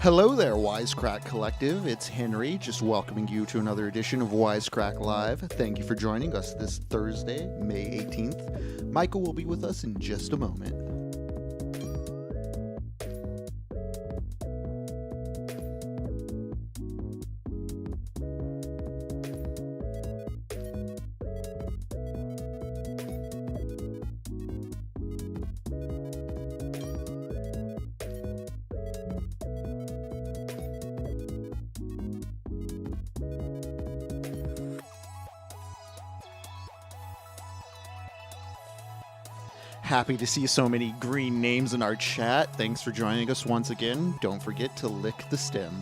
Hello there, Wisecrack Collective. It's Henry, just welcoming you to another edition of Wisecrack Live. Thank you for joining us this Thursday, May 18th. Michael will be with us in just a moment. Happy to see so many green names in our chat. Thanks for joining us once again. Don't forget to lick the stem.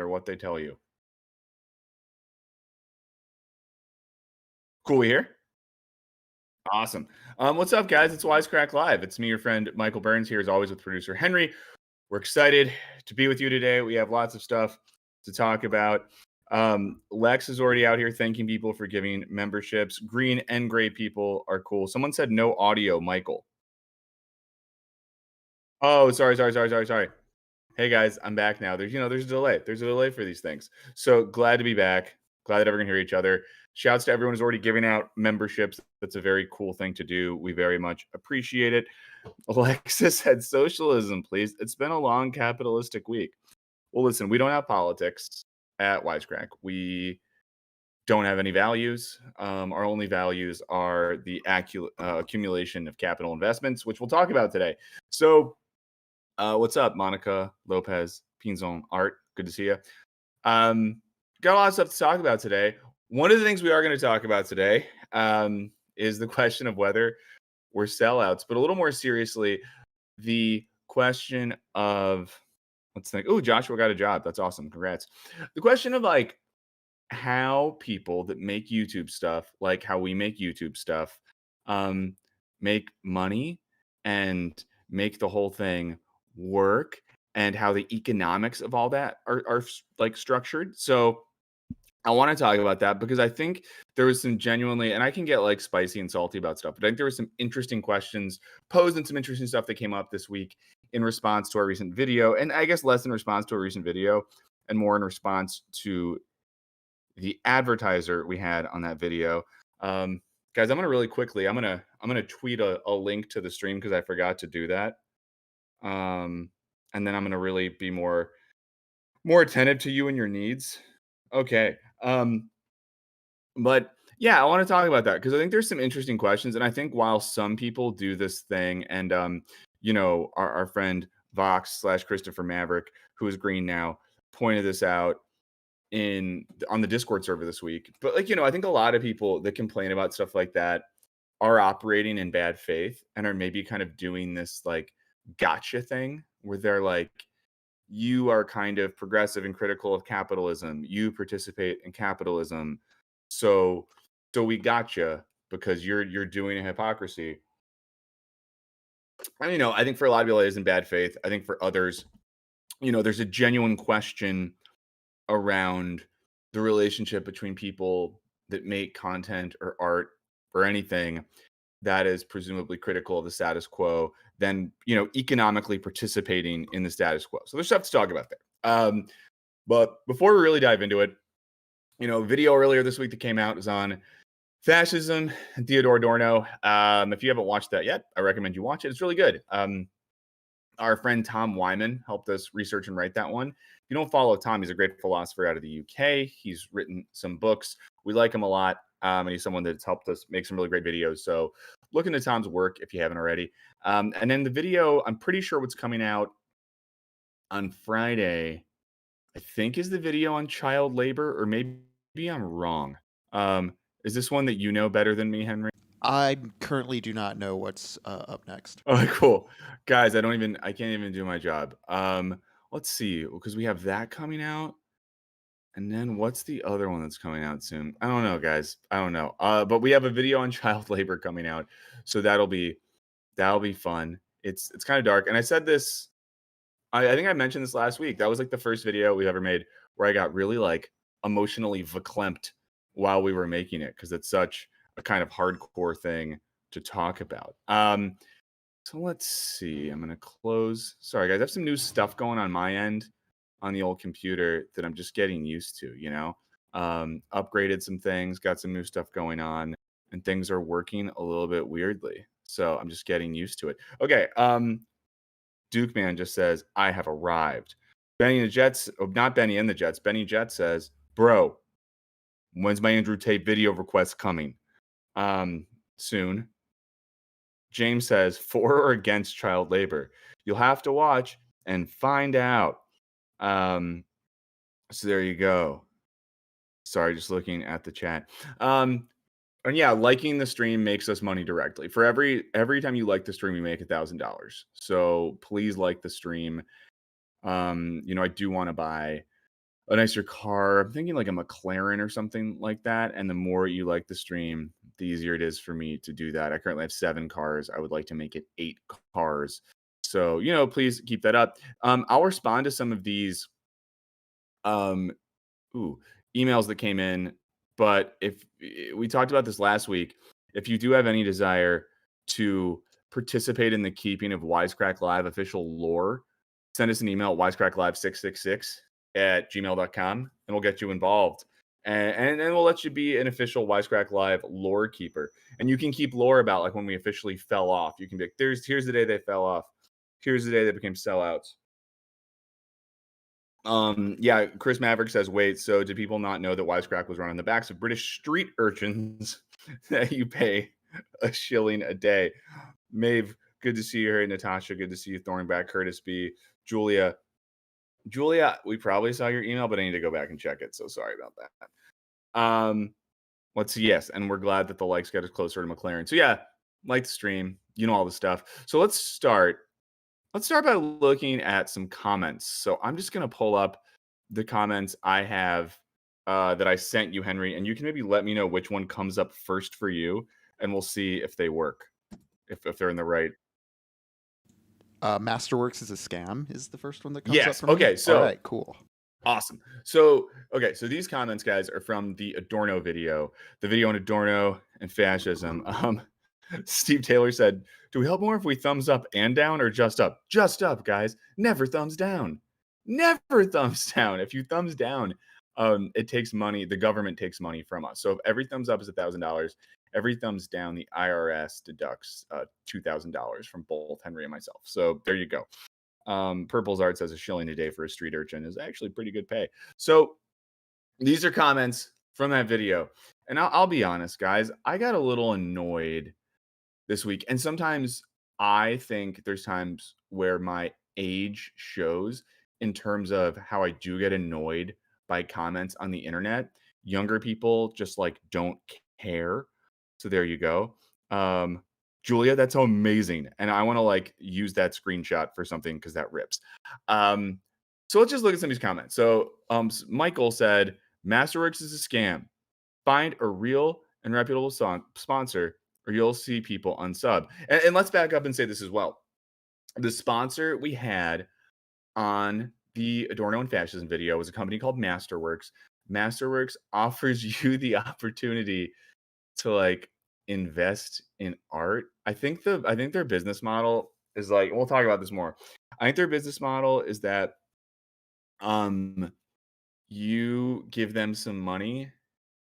Or what they tell you. Cool, we here? Awesome. What's up, guys? It's Wisecrack Live. It's me, your friend Michael Burns, here as always with producer Henry. We're excited to be with you today. We have lots of stuff to talk about. Lex is already out here thanking people for giving memberships. Green and gray people are cool. Someone said no audio, Michael. Oh, sorry. Hey guys, I'm back now. There's a delay. There's a delay for these things. So glad to be back. Glad that everyone can hear each other. Shouts to everyone who's already giving out memberships. That's a very cool thing to do. We very much appreciate it. Alexis said socialism, please. It's been a long capitalistic week. Well, listen, we don't have politics at Wisecrack. We don't have any values. Our only values are the accumulation of capital investments, which we'll talk about today. So what's up, Monica Lopez Pinzon Art? Good to see you. Got a lot of stuff to talk about today. One of the things we are going to talk about today is the question of whether we're sellouts, but a little more seriously, the question of let's think. Oh, Joshua got a job. That's awesome. Congrats. The question of like how people that make YouTube stuff, like how we make YouTube stuff, make money and make the whole thing work, and how the economics of all that are like structured. So I want to talk about that because I think there was some genuinely, and I can get like spicy and salty about stuff, but I think there were some interesting questions posed and some interesting stuff that came up this week in response to our recent video, and I guess less in response to a recent video and more in response to the advertiser we had on that video. Guys, I'm gonna really quickly, I'm gonna tweet a link to the stream because I forgot to do that. And then I'm gonna really be more attentive to you and your needs. Okay. But yeah, I want to talk about that because I think there's some interesting questions. And I think while some people do this thing, and our friend Vox slash Christopher Maverick, who is green now, pointed this out in on the Discord server this week. But I think a lot of people that complain about stuff like that are operating in bad faith and are maybe kind of doing this like gotcha thing where they're like, you are kind of progressive and critical of capitalism. You participate in capitalism. So we gotcha because you're doing a hypocrisy. And I think for a lot of people it is in bad faith. I think for others, there's a genuine question around the relationship between people that make content or art or anything that is presumably critical of the status quo than economically participating in the status quo. So there's stuff to talk about there. But before we really dive into it, video earlier this week that came out is on fascism and Theodore Adorno. If you haven't watched that yet, I recommend you watch it. It's really good. Our friend Tom Wyman helped us research and write that one. If you don't follow Tom, he's a great philosopher out of the UK. He's written some books. We like him a lot. And he's someone that's helped us make some really great videos. So look into Tom's work if you haven't already. And then the video, I'm pretty sure what's coming out on Friday, I think is the video on child labor, or maybe I'm wrong. Is this one that you know better than me, Henry? I currently do not know what's up next. Oh, cool. Guys, I can't even do my job. Let's see, because we have that coming out. And then what's the other one that's coming out soon? I don't know, guys. I don't know. But we have a video on child labor coming out. So that'll be fun. It's kind of dark. And I said this, I think I mentioned this last week. That was like the first video we've ever made where I got really like emotionally verklempt while we were making it because it's such a kind of hardcore thing to talk about. So let's see. I'm gonna close. Sorry, guys. I have some new stuff going on my end on the old computer that I'm just getting used to. Upgraded some things, got some new stuff going on, and things are working a little bit weirdly. So I'm just getting used to it. Okay. Duke Man just says, I have arrived. Benny and the Jets, not Benny and the Jets. Benny Jet says, bro, when's my Andrew Tate video request coming? Soon. James says, for or against child labor? You'll have to watch and find out. So there you go. Sorry, just looking at the chat. And yeah, liking the stream makes us money directly. For every time you like the stream, we make $1,000. So please like the stream. I do want to buy a nicer car. I'm thinking like a McLaren or something like that. And the more you like the stream, the easier it is for me to do that. I currently have 7 cars. I would like to make it 8 cars. So, please keep that up. I'll respond to some of these um emails that came in. But if we talked about this last week, if you do have any desire to participate in the keeping of Wisecrack Live official lore, send us an email at wisecracklive666@gmail.com and we'll get you involved. And we'll let you be an official Wisecrack Live lore keeper. And you can keep lore about like when we officially fell off. You can be like, here's the day they fell off. Here's the day they became sellouts. Yeah, Chris Maverick says, wait, so did people not know that Wisecrack was run on the backs of British street urchins that you pay a shilling a day? Maeve, good to see you here. Natasha, good to see you. Thornback, Curtis B, Julia, we probably saw your email, but I need to go back and check it. So sorry about that. Let's see. Yes, and we're glad that the likes got us closer to McLaren. So yeah, like the stream, all the stuff. So let's start. Let's start by looking at some comments. So I'm just going to pull up the comments I have that I sent you, Henry, and you can maybe let me know which one comes up first for you, and we'll see if they work, if they're in the right. Masterworks is a scam is the first one that comes up Yes. for me. Okay. So all right, cool. Awesome. So, okay. So these comments, guys, are from the Adorno video, the video on Adorno and fascism. Steve Taylor said, do we help more if we thumbs up and down or just up? Just up, guys. Never thumbs down. Never thumbs down. If you thumbs down, it takes money. The government takes money from us. So if every thumbs up is $1,000, every thumbs down, the IRS deducts $2,000 from both Henry and myself. So there you go. Purple's Art says a shilling a day for a street urchin is actually pretty good pay. So these are comments from that video. And I'll be honest, guys, I got a little annoyed this week. And sometimes I think there's times where my age shows in terms of how I do get annoyed by comments on the internet. Younger people just like don't care. So there you go. Um, Julia, that's amazing. And I want to like use that screenshot for something because that rips. Um, so let's just look at some of these comments. So Michael said, Masterworks is a scam. Find a real and reputable sponsor, or you'll see people unsub. And let's back up and say this as well. The sponsor we had on the Adorno and Fascism video was a company called Masterworks. Masterworks offers you the opportunity to like invest in art. I think their business model is like, we'll talk about this more. I think their business model is that um you give them some money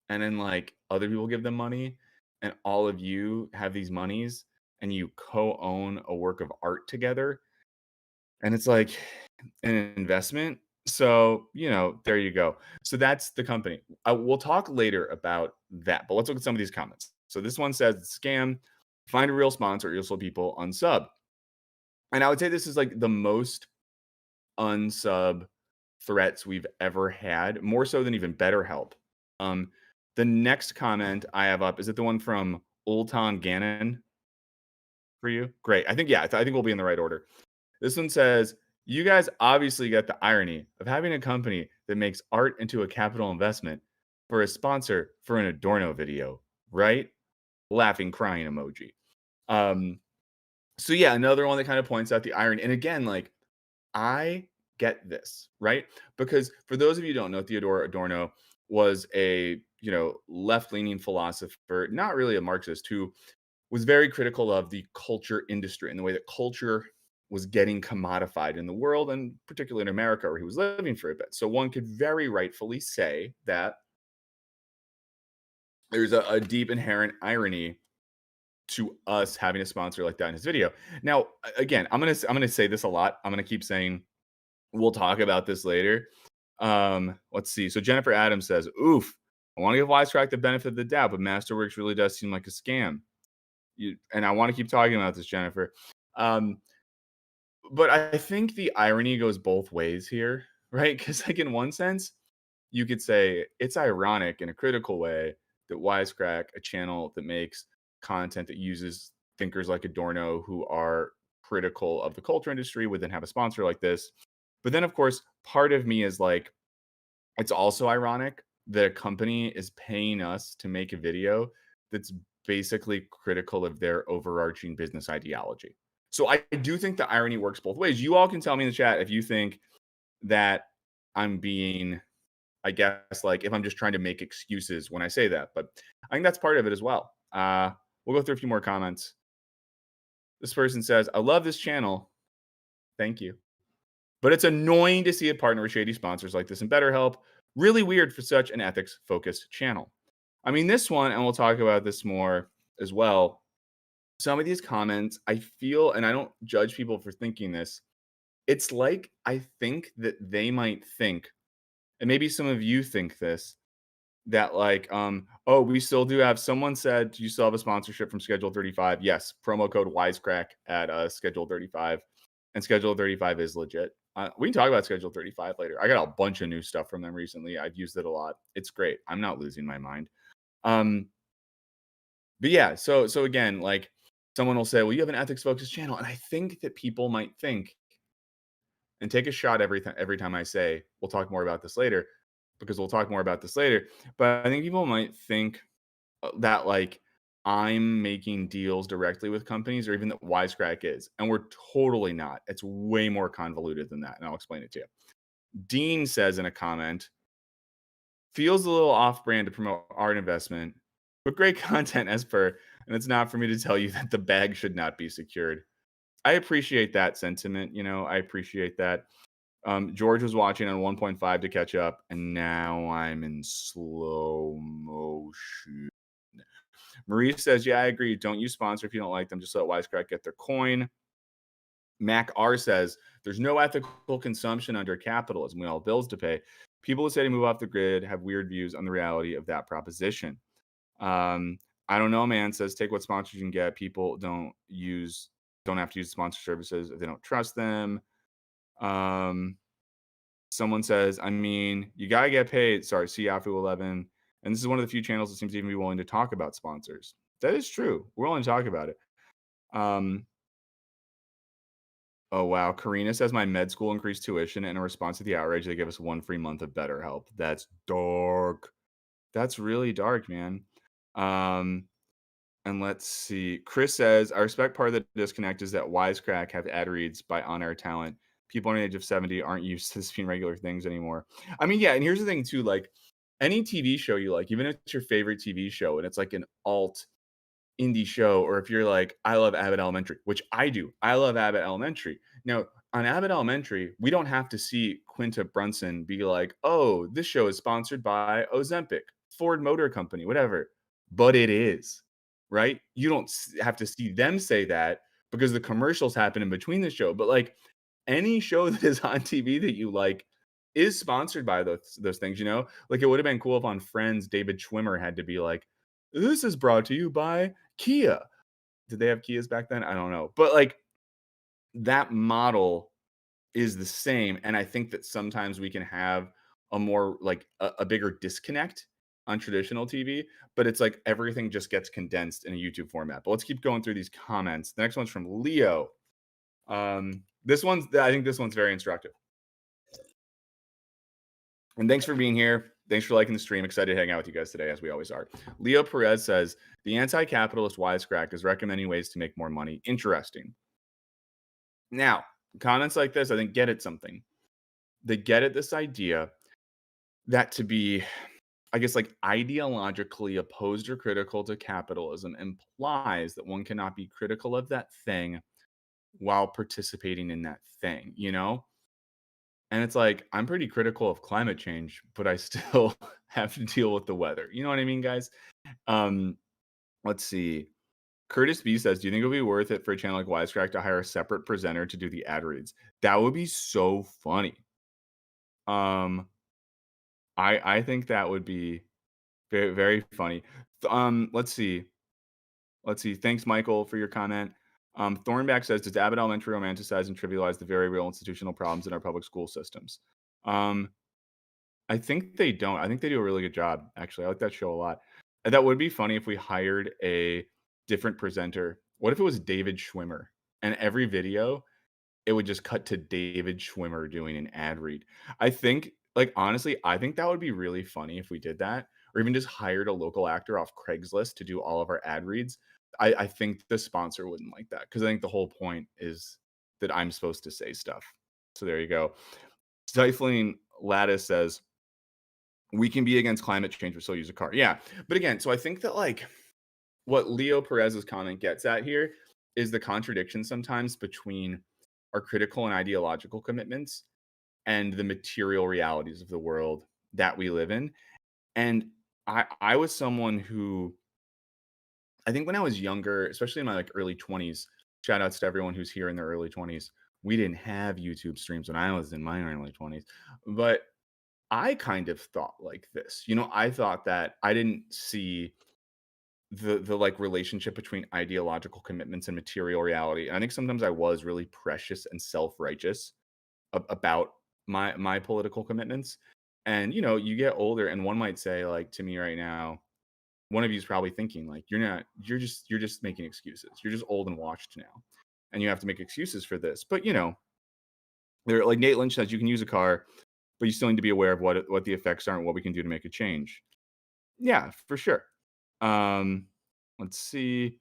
and then like other people give them money and all of you have these monies and you co-own a work of art together and it's like an investment. So there you go. So that's the company. We'll talk later about that, but let's look at some of these comments. So this one says scam, find a real sponsor or you'll slow people unsub. And I would say this is like the most unsub threats we've ever had, more so than even BetterHelp. Um, the next comment I have up, is it the one from Ultan Gannon for you? Great. I think, yeah, I think we'll be in the right order. This one says, you guys obviously get the irony of having a company that makes art into a capital investment for a sponsor for an Adorno video, right? Laughing, crying emoji. Um, so yeah, another one that kind of points out the irony. And again, like I get this, right? Because for those of you who don't know, Theodore Adorno was a, left-leaning philosopher, not really a Marxist, who was very critical of the culture industry and the way that culture was getting commodified in the world, and particularly in America, where he was living for a bit. So one could very rightfully say that there's a deep inherent irony to us having a sponsor like that in his video. Now, again, I'm gonna say this a lot. I'm gonna keep saying we'll talk about this later. Let's see. So Jennifer Adams says, "Oof, I want to give Wisecrack the benefit of the doubt, but Masterworks really does seem like a scam." And I want to keep talking about this, Jennifer. Um, but I think the irony goes both ways here, right? Because like in one sense, you could say it's ironic in a critical way that Wisecrack, a channel that makes content that uses thinkers like Adorno who are critical of the culture industry, would then have a sponsor like this. But then, of course, part of me is like, it's also ironic that a company is paying us to make a video that's basically critical of their overarching business ideology. So I do think the irony works both ways. You all can tell me in the chat if you think that I'm being, I guess, like if I'm just trying to make excuses when I say that. But I think that's part of it as well. We'll go through a few more comments. This person says, I love this channel. Thank you. But it's annoying to see it partner with shady sponsors like this in BetterHelp. Really weird for such an ethics-focused channel. I mean, this one, and we'll talk about this more as well. Some of these comments, I feel, and I don't judge people for thinking this, it's like I think that they might think, and maybe some of you think this, that like, oh, we still do have, someone said, do you still have a sponsorship from Schedule 35? Yes, promo code Wisecrack at Schedule 35. And Schedule 35 is legit. We can talk about Schedule 35 later. I got a bunch of new stuff from them recently. I've used it a lot. It's great. I'm not losing my mind. But yeah, so again, like someone will say, well, you have an ethics focused channel. And I think that people might think, and take a shot every time I say, we'll talk more about this later, because we'll talk more about this later. But I think people might think that like I'm making deals directly with companies, or even that Wisecrack is. And we're totally not. It's way more convoluted than that. And I'll explain it to you. Dean says in a comment, feels a little off brand to promote art investment, but great content as per. And it's not for me to tell you that the bag should not be secured. I appreciate that sentiment. I appreciate that. George was watching on 1.5 to catch up, and now I'm in slow motion. Marie says, yeah, I agree. Don't use sponsor if you don't like them. Just let Wisecrack get their coin. Mac R says, there's no ethical consumption under capitalism. We all have bills to pay. People who say to move off the grid have weird views on the reality of that proposition. Um, I don't know, man. Says take what sponsors you can get. People don't have to use sponsor services if they don't trust them. Um, Someone says, I mean, you gotta get paid. Sorry, see Yahoo 11. And this is one of the few channels that seems to even be willing to talk about sponsors. That is true. We're willing to talk about it. Um, oh wow, Karina says my med school increased tuition, and in response to the outrage, they give us 1 free month of BetterHelp. That's dark. That's really dark, man. Um, And let's see. Chris says, I respect part of the disconnect is that Wisecrack have ad reads by on air talent. People under the age of 70 aren't used to this being regular things anymore. I mean, yeah, and here's the thing too, like any TV show you like, even if it's your favorite TV show and it's like an alt indie show, or if you're like, I love Abbott Elementary, which I do. I love Abbott Elementary. Now, on Abbott Elementary, we don't have to see Quinta Brunson be like, oh, this show is sponsored by Ozempic, Ford Motor Company, whatever. But it is, right? You don't have to see them say that because the commercials happen in between the show. But like any show that is on TV that you like is sponsored by those things, you know? Like it would have been cool if on Friends, David Schwimmer had to be like, this is brought to you by Kia. Did they have Kias back then? I don't know. But like that model is the same. And I think that sometimes we can have a more like a bigger disconnect on traditional TV, but it's like everything just gets condensed in a YouTube format. But let's keep going through these comments. The next one's from Leo. I think this one's very instructive. And thanks for being here. Thanks for liking the stream. Excited to hang out with you guys today, as we always are. Leo Perez says, the anti-capitalist Wisecrack is recommending ways to make more money. Interesting. Now, comments like this, I think, get at something. They get at this idea that to be, I guess, like ideologically opposed or critical to capitalism implies that one cannot be critical of that thing while participating in that thing, you know? And it's like, I'm pretty critical of climate change, but I still have to deal with the weather. You know what I mean, guys? Um, let's see. Curtis B says, do you think it would be worth it for a channel like Wisecrack to hire a separate presenter to do the ad reads? That would be so funny. I think that would be very, very funny. Let's see. Let's see. Thanks, Michael, for your comment. Thornback says, does Abbott Elementary romanticize and trivialize the very real institutional problems in our public school systems? I think they don't. I think they do a really good job, actually. I like that show a lot. And that would be funny if we hired a different presenter. What if it was David Schwimmer? And every video, it would just cut to David Schwimmer doing an ad read. I think, like, honestly, I think that would be really funny if we did that, or even just hired a local actor off Craigslist to do all of our ad reads. I think the sponsor wouldn't like that because I think the whole point is that I'm supposed to say stuff. So there you go. Stifling Lattice says, we can be against climate change, but still use a car. Yeah. But again, so I think that like what Leo Perez's comment gets at here is the contradiction sometimes between our critical and ideological commitments and the material realities of the world that we live in. And I was someone who I think when I was younger, especially in my like early 20s, shout outs to everyone who's here in their early 20s. We didn't have YouTube streams when I was in my early 20s. But I kind of thought like this. You know, I thought that I didn't see the like relationship between ideological commitments and material reality. And I think sometimes I was really precious and self-righteous about my political commitments. And you know, you get older and one might say like to me right now, one of you is probably thinking like you're just making excuses. You're just old and washed now. And you have to make excuses for this. But you know, they're like Nate Lynch says you can use a car, but you still need to be aware of what the effects are and what we can do to make a change. Yeah, for sure. Um, let's see.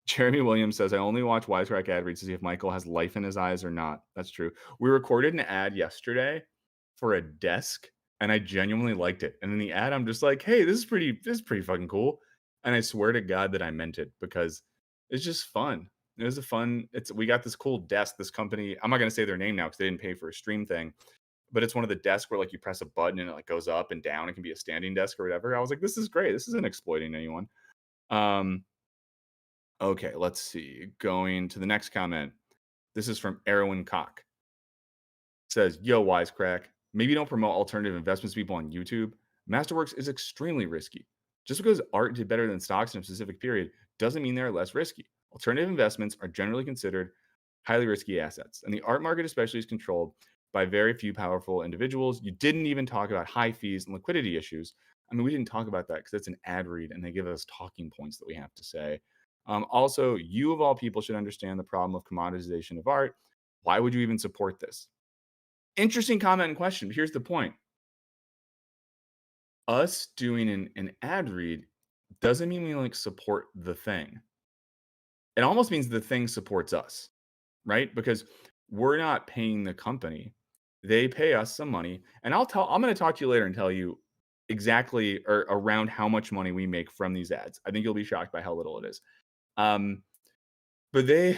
Jeremy Williams says, I only watch Wisecrack ad reads to see if Michael has life in his eyes or not. That's true. We recorded an ad yesterday for a desk, and I genuinely liked it. And in the ad, I'm just like, hey, this is pretty fucking cool. And I swear to God that I meant it because it's just fun. It was a fun, we got this cool desk, this company. I'm not gonna say their name now because they didn't pay for a stream thing, but it's one of the desks where like you press a button and it like goes up and down. It can be a standing desk or whatever. I was like, this is great. This isn't exploiting anyone. Okay, let's see. Going to the next comment. This is from Erwin Koch. Says, yo, Wisecrack. Maybe don't promote alternative investments to people on YouTube. Masterworks is extremely risky. Just because art did better than stocks in a specific period doesn't mean they're less risky. Alternative investments are generally considered highly risky assets, and the art market, especially, is controlled by very few powerful individuals. You didn't even talk about high fees and liquidity issues. I mean, we didn't talk about that because it's an ad read and they give us talking points that we have to say. Also, you of all people should understand the problem of commoditization of art. Why would you even support this? Interesting comment and question. Here's the point. Us doing an ad read doesn't mean we like support the thing. It almost means the thing supports us, right? Because we're not paying the company. They pay us some money. And I'm going to talk to you later and tell you exactly or around how much money we make from these ads. I think you'll be shocked by how little it is. But they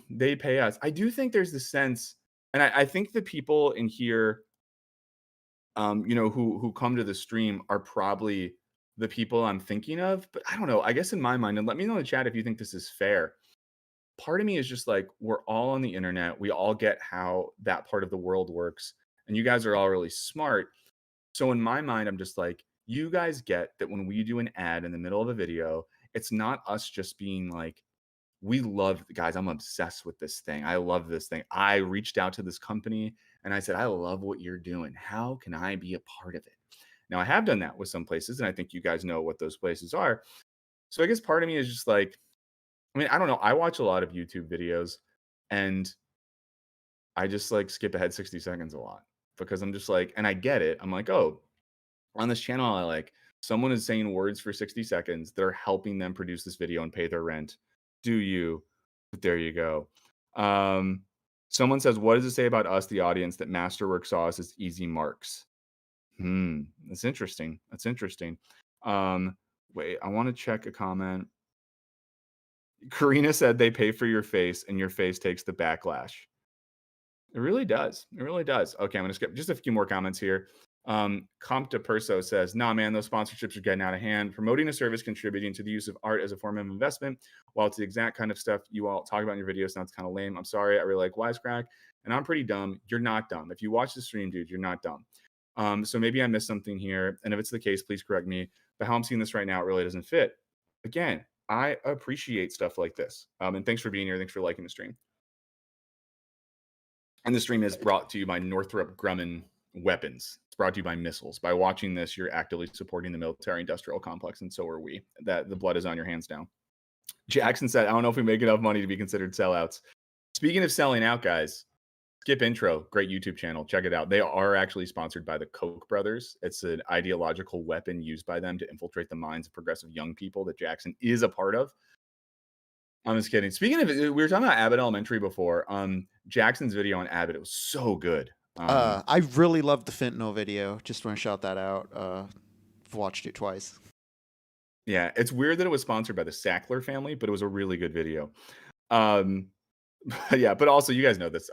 pay us. I do think there's this sense, and I think the people in here who come to the stream are probably the people I'm thinking of. But I don't know. I guess in my mind, and let me know in the chat if you think this is fair. Part of me is just like, we're all on the internet. We all get how that part of the world works. And you guys are all really smart. So in my mind, I'm just like, you guys get that when we do an ad in the middle of a video, it's not us just being like, we love guys. I'm obsessed with this thing. I love this thing. I reached out to this company and I said, I love what you're doing. How can I be a part of it? Now, I have done that with some places, and I think you guys know what those places are. So I guess part of me is just like, I mean, I don't know. I watch a lot of YouTube videos and I just like skip ahead 60 seconds a lot because I'm just like, and I get it. I'm like, oh, on this channel, I like someone is saying words for 60 seconds. They're helping them produce this video and pay their rent. Do you? But there you go. Someone says, what does it say about us, the audience, that Masterwork saw us as easy marks? That's interesting. That's interesting. Wait, I want to check a comment. Karina said they pay for your face and your face takes the backlash. It really does. It really does. Okay, I'm going to skip just a few more comments here. Comp de Perso says, nah, man, those sponsorships are getting out of hand. Promoting a service contributing to the use of art as a form of investment, while it's the exact kind of stuff you all talk about in your videos, sounds kind of lame. I'm sorry. I really like Wisecrack, and I'm pretty dumb. You're not dumb. If you watch the stream, dude, you're not dumb. So maybe I missed something here. And if it's the case, please correct me. But how I'm seeing this right now, it really doesn't fit. Again, I appreciate stuff like this. And thanks for being here. Thanks for liking the stream. And the stream is brought to you by Northrop Grumman Weapons. It's brought to you by missiles. By watching this, you're actively supporting the military-industrial complex, and so are we. That the blood is on your hands now. Jackson said, I don't know if we make enough money to be considered sellouts. Speaking of selling out, guys, Skip Intro, great YouTube channel. Check it out. They are actually sponsored by the Koch brothers. It's an ideological weapon used by them to infiltrate the minds of progressive young people that Jackson is a part of. I'm just kidding. Speaking of, we were talking about Abbott Elementary before. Jackson's video on Abbott, it was so good. I really loved the fentanyl video. Just want to shout that out. I've watched it twice. Yeah, it's weird that it was sponsored by the Sackler family, but it was a really good video. Yeah, but also you guys know this.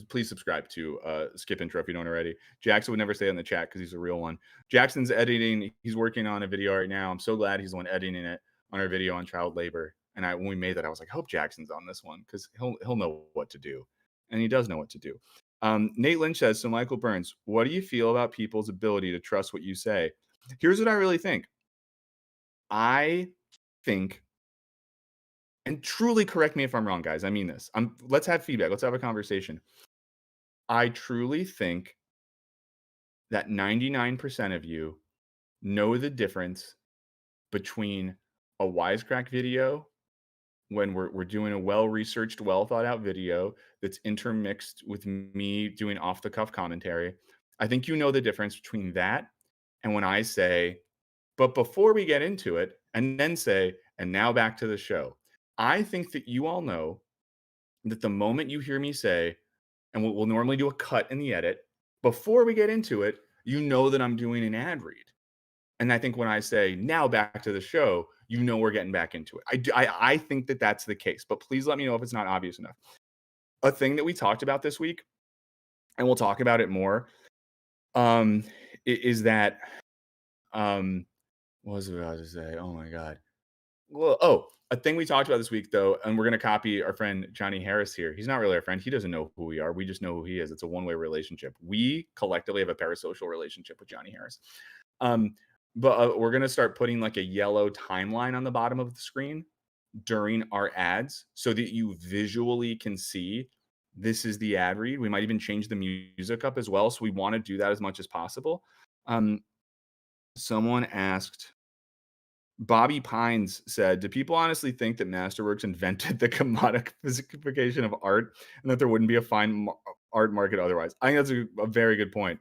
Please subscribe to Skip Intro if you don't already. Jackson would never say it in the chat because he's a real one. Jackson's editing. He's working on a video right now. I'm so glad he's the one editing it on our video on child labor. And when we made that, I was like, I hope Jackson's on this one because he'll know what to do, and he does know what to do. Nate Lynch says, so Michael Burns, what do you feel about people's ability to trust what you say? Here's what I really think. I think, and truly correct me if I'm wrong, guys. I mean this. Let's have feedback. Let's have a conversation. I truly think that 99% of you know the difference between a Wisecrack video when we're doing a well-researched, well-thought-out video that's intermixed with me doing off-the-cuff commentary. I think you know the difference between that and when I say, but before we get into it, and then say, and now back to the show. I think that you all know that the moment you hear me say, and we'll normally do a cut in the edit, before we get into it, you know that I'm doing an ad read. And I think when I say, now back to the show, you know we're getting back into it. I think that that's the case, but please let me know if it's not obvious enough. A thing that we talked about this week, and we'll talk about it more, is that, what was I about to say? Oh my God. Well, A thing we talked about this week, though, and we're going to copy our friend Johnny Harris here. He's not really our friend. He doesn't know who we are. We just know who he is. It's a one-way relationship. We collectively have a parasocial relationship with Johnny Harris. Um, but we're going to start putting like a yellow timeline on the bottom of the screen during our ads so that you visually can see this is the ad read. We might even change the music up as well. So we want to do that as much as possible. Um, someone asked, Bobby Pines said, "Do people honestly think that Masterworks invented the commodification of art and that there wouldn't be a fine art market otherwise?" I think that's a very good point.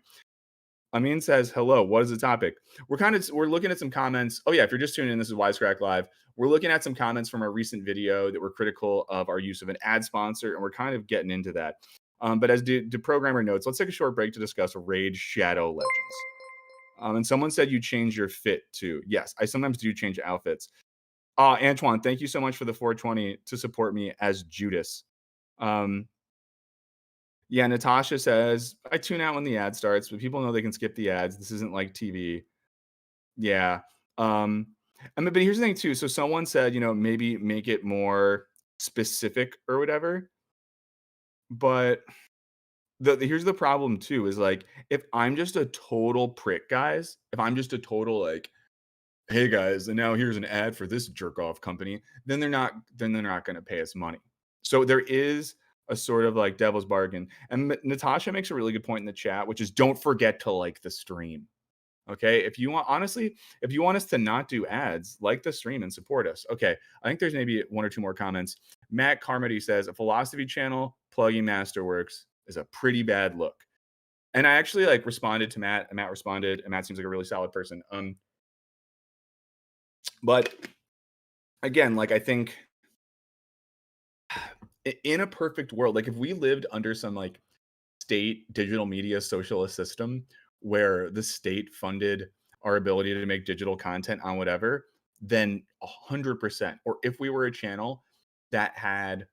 Amin says, "Hello, what is the topic?" We're looking at some comments. Oh yeah, if you're just tuning in, this is Wisecrack Live. We're looking at some comments from our recent video that were critical of our use of an ad sponsor, and we're kind of getting into that. But as the programmer notes, let's take a short break to discuss Raid Shadow Legends. And someone said you change your fit too. Yes, I sometimes do change outfits. Antoine, thank you so much for the 420 to support me as Judas. Yeah, Natasha says, I tune out when the ad starts, but people know they can skip the ads. This isn't like TV. Yeah. But here's the thing too. So someone said, maybe make it more specific or whatever. But here's the problem too, is like if I'm just a total prick, guys, if I'm just a total like, hey guys, and now here's an ad for this jerk off company, then they're not going to pay us money. So there is a sort of like devil's bargain. And Natasha makes a really good point in the chat, which is don't forget to like the stream. Okay. If you want, honestly, if you want us to not do ads, like the stream and support us. Okay. I think there's maybe one or two more comments. Matt Carmody says a philosophy channel plugging Masterworks is a pretty bad look. And I actually like responded to Matt, and Matt responded, and Matt seems like a really solid person. But again, like I think in a perfect world, like if we lived under some like state digital media socialist system where the state funded our ability to make digital content on whatever, then 100%. Or if we were a channel that had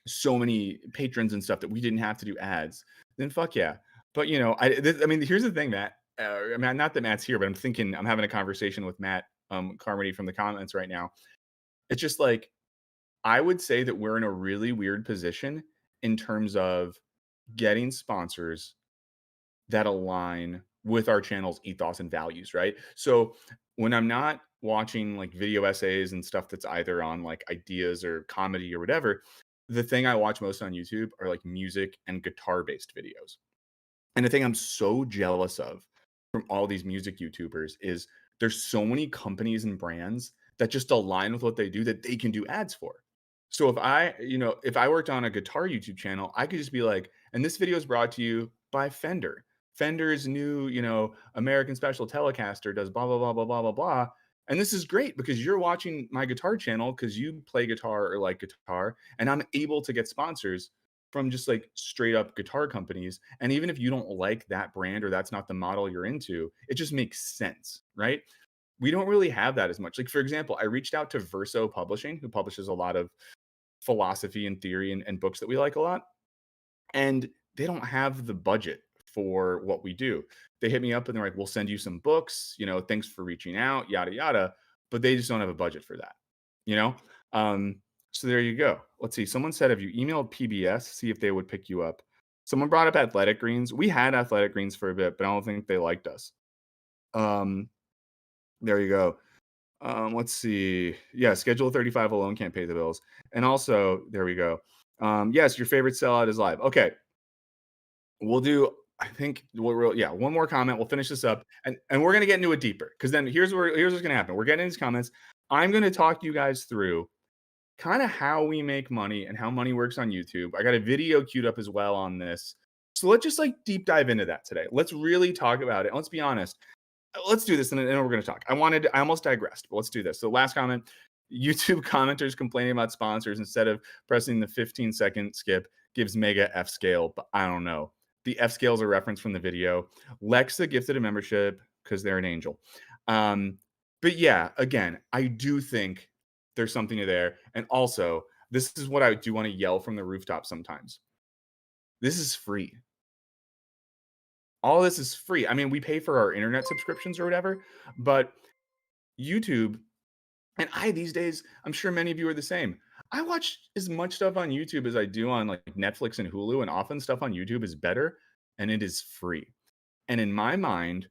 so many patrons and stuff that we didn't have to do ads, then fuck yeah. But I mean, here's the thing, Matt. I mean, not that Matt's here, but I'm having a conversation with Matt Carmody from the comments right now. It's just like I would say that we're in a really weird position in terms of getting sponsors that align with our channel's ethos and values, right? So when I'm not watching like video essays and stuff that's either on like ideas or comedy or whatever, the thing I watch most on YouTube are like music and guitar based videos. And the thing I'm so jealous of from all these music YouTubers is there's so many companies and brands that just align with what they do that they can do ads for. So if I worked on a guitar YouTube channel, I could just be like, and this video is brought to you by Fender. Fender's new, American Special Telecaster does blah, blah, blah, blah, blah, blah, blah. And this is great because you're watching my guitar channel because you play guitar or like guitar, and I'm able to get sponsors from just like straight up guitar companies. And even if you don't like that brand or that's not the model you're into, it just makes sense, right? We don't really have that as much. Like, for example, I reached out to Verso Publishing, who publishes a lot of philosophy and theory and books that we like a lot. And they don't have the budget for what we do. They hit me up and they're like, we'll send you some books, thanks for reaching out, yada, yada. But they just don't have a budget for that, you know? So there you go. Let's see. Someone said, have you emailed PBS, see if they would pick you up? Someone brought up Athletic Greens. We had Athletic Greens for a bit, but I don't think they liked us. There you go. Let's see. Yeah, Schedule 35 alone can't pay the bills. And also, there we go. Yes, your favorite sellout is live. Okay. We'll do, I think, one more comment. We'll finish this up. And we're going to get into it deeper because then here's what's going to happen. We're getting into these comments. I'm going to talk you guys through kind of how we make money and how money works on YouTube. I got a video queued up as well on this. So let's just like deep dive into that today. Let's really talk about it. Let's be honest. Let's do this and then we're going to talk. I almost digressed, but let's do this. So last comment, YouTube commenters complaining about sponsors instead of pressing the 15-second skip gives mega F scale, but I don't know. The F scale is a reference from the video. Lexa gifted a membership because they're an angel. But yeah, again, I do think there's something there. And also, this is what I do want to yell from the rooftop sometimes. This is free. All this is free. I mean, we pay for our internet subscriptions or whatever, but YouTube And these days, I'm sure many of you are the same. I watch as much stuff on YouTube as I do on like Netflix and Hulu, and often stuff on YouTube is better and it is free. And in my mind,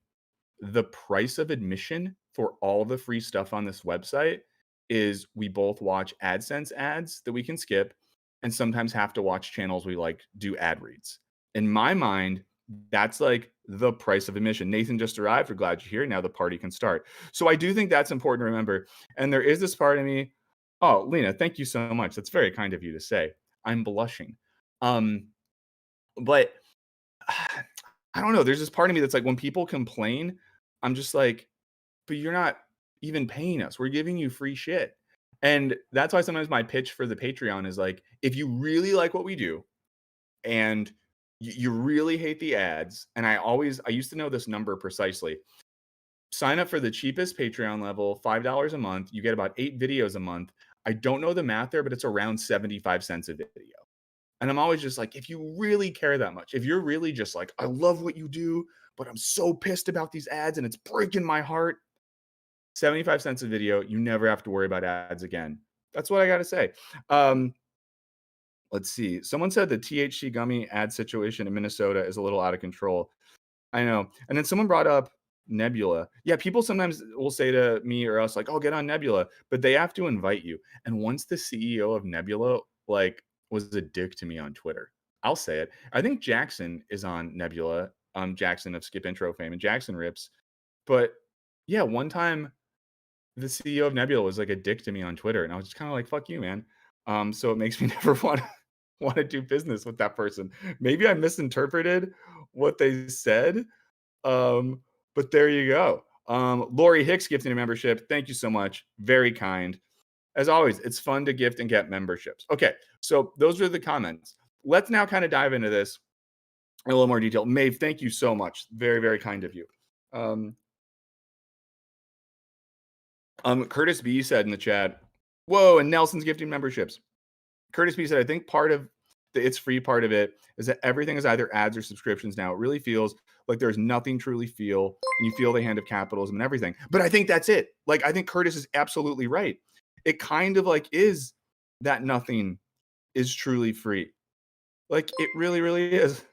the price of admission for all the free stuff on this website is we both watch AdSense ads that we can skip and sometimes have to watch channels we like do ad reads. In my mind, that's like the price of admission. Nathan just arrived. We're glad you're here. Now the party can start. So I do think that's important to remember. And there is this part of me. Oh, Lena, thank you so much. That's very kind of you to say. I'm blushing. But I don't know. There's this part of me that's like when people complain, I'm just like, but you're not even paying us. We're giving you free shit. And that's why sometimes my pitch for the Patreon is like, if you really like what we do and you really hate the ads, and I used to know this number precisely. Sign up for the cheapest Patreon level, $5 a month. You get about 8 videos a month. I don't know the math there, but it's around 75 cents a video. And I'm always just like, if you really care that much, if you're really just like, I love what you do, but I'm so pissed about these ads and it's breaking my heart, 75 cents a video, you never have to worry about ads again. That's what I got to say. Let's see. Someone said the THC gummy ad situation in Minnesota is a little out of control. I know. And then someone brought up Nebula. Yeah, people sometimes will say to me or us, like, oh, get on Nebula, but they have to invite you. And once the CEO of Nebula, like, was a dick to me on Twitter, I'll say it. I think Jackson is on Nebula, Jackson of Skip Intro fame, and Jackson rips. But yeah, one time the CEO of Nebula was like a dick to me on Twitter, and I was just kind of like, "Fuck you, man." So it makes me never want to do business with that person. Maybe I misinterpreted what they said, but there you go. Lori Hicks gifting a membership. Thank you so much. Very kind. As always, it's fun to gift and get memberships. Okay, so those are the comments. Let's now kind of dive into this in a little more detail. Maeve, thank you so much. Very, very kind of you. Curtis B said in the chat, whoa, and Nelson's gifting memberships. Curtis B said, I think part of the it's free part of it is that everything is either ads or subscriptions now. It really feels like there's nothing truly feel, and you feel the hand of capitalism and everything. But I think that's it. Like, I think Curtis is absolutely right. It kind of like is that nothing is truly free. Like, it really, really is.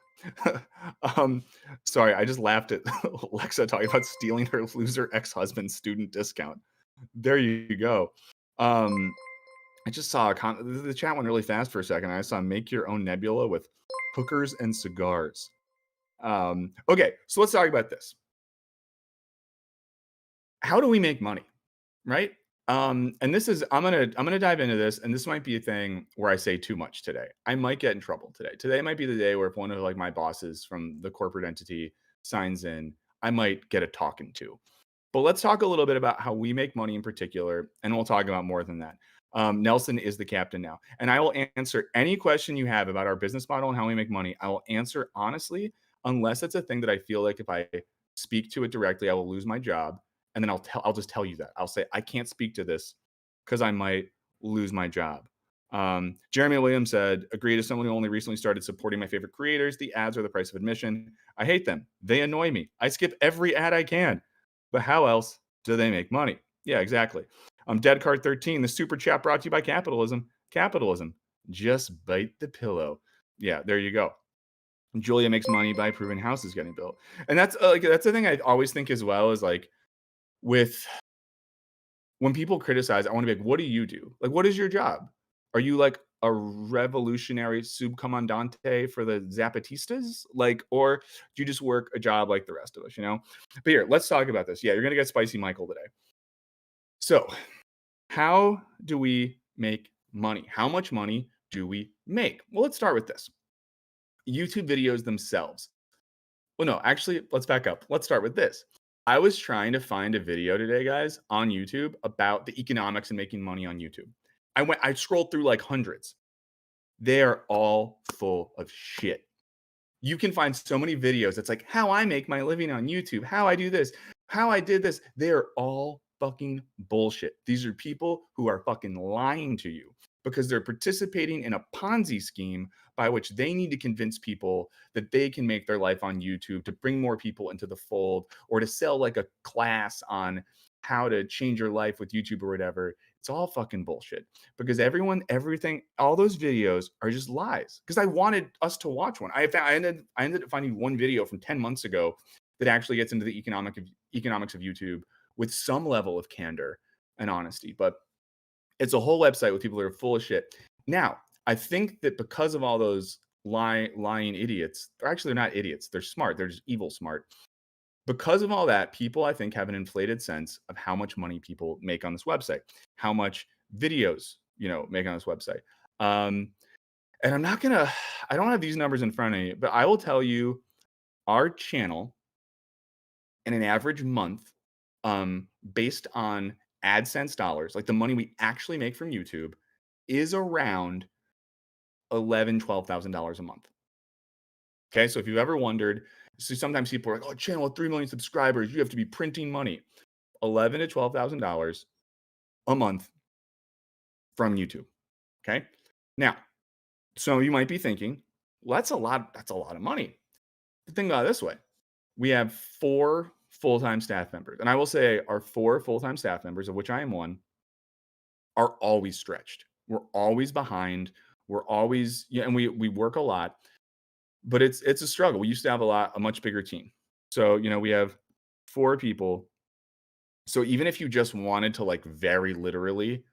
Sorry, I just laughed at Alexa talking about stealing her loser ex-husband's student discount. There you go. I just saw the chat went really fast for a second. I saw make your own nebula with hookers and cigars. Okay, so let's talk about this. How do we make money, right? And this is I'm gonna dive into this, and this might be a thing where I say too much today. I might get in trouble today. Today might be the day where if one of like my bosses from the corporate entity signs in, I might get a talking to. But let's talk a little bit about how we make money in particular, and we'll talk about more than that. Nelson is the captain now, and I will answer any question you have about our business model and how we make money. I will answer honestly, unless it's a thing that I feel like if I speak to it directly, I will lose my job, and then I'll just tell you that. I'll say I can't speak to this because I might lose my job. Jeremy Williams said, agreed, as someone who only recently started supporting my favorite creators, the ads are the price of admission. I hate them. They annoy me. I skip every ad I can. But how else do they make money? Yeah, exactly. Dead Card 13, the super chat brought to you by capitalism. Capitalism. Just bite the pillow. Yeah, there you go. Julia makes money by proving houses getting built. And that's that's the thing I always think as well is like with when people criticize, I want to be like, what do you do? Like, what is your job? Are you like a revolutionary subcomandante for the Zapatistas? Like, or do you just work a job like the rest of us, you know? But here, let's talk about this. Yeah, you're going to get spicy Michael today. So, how do we make money? How much money do we make? Well, let's start with this. YouTube videos themselves. Well, no, actually, let's back up. Let's start with this. I was trying to find a video today, guys, on YouTube about the economics and making money on YouTube. I scrolled through like hundreds. They are all full of shit. You can find so many videos. It's like how I make my living on YouTube, how I do this, how I did this. They're all fucking bullshit. These are people who are fucking lying to you because they're participating in a Ponzi scheme by which they need to convince people that they can make their life on YouTube to bring more people into the fold, or to sell like a class on how to change your life with YouTube or whatever. It's all fucking bullshit, because everything, all those videos are just lies. Because I wanted us to watch one. I ended up finding one video from 10 months ago that actually gets into the economics of YouTube with some level of candor and honesty. But it's a whole website with people that are full of shit. Now, I think that because of all those lying idiots, they're not idiots. They're smart. They're just evil smart. Because of all that, people, I think, have an inflated sense of how much money people make on this website, how much videos, make on this website. And I don't have these numbers in front of me, but I will tell you our channel in an average month, based on AdSense dollars, like the money we actually make from YouTube, is around $12,000 a month. Okay, so if you've ever wondered, so sometimes people are like, "Oh, channel with 3 million subscribers, you have to be printing money." $11,000 to $12,000 a month from YouTube. Okay, now, so you might be thinking, well, that's a lot. That's a lot of money. But think about it this way: we have 4 full-time staff members, and I will say our 4 full-time staff members, of which I am one, are always stretched. We're always behind. We're always, and we work a lot, but it's a struggle. We used to have a much bigger team. So, we have 4 people. So even if you just wanted to like very literally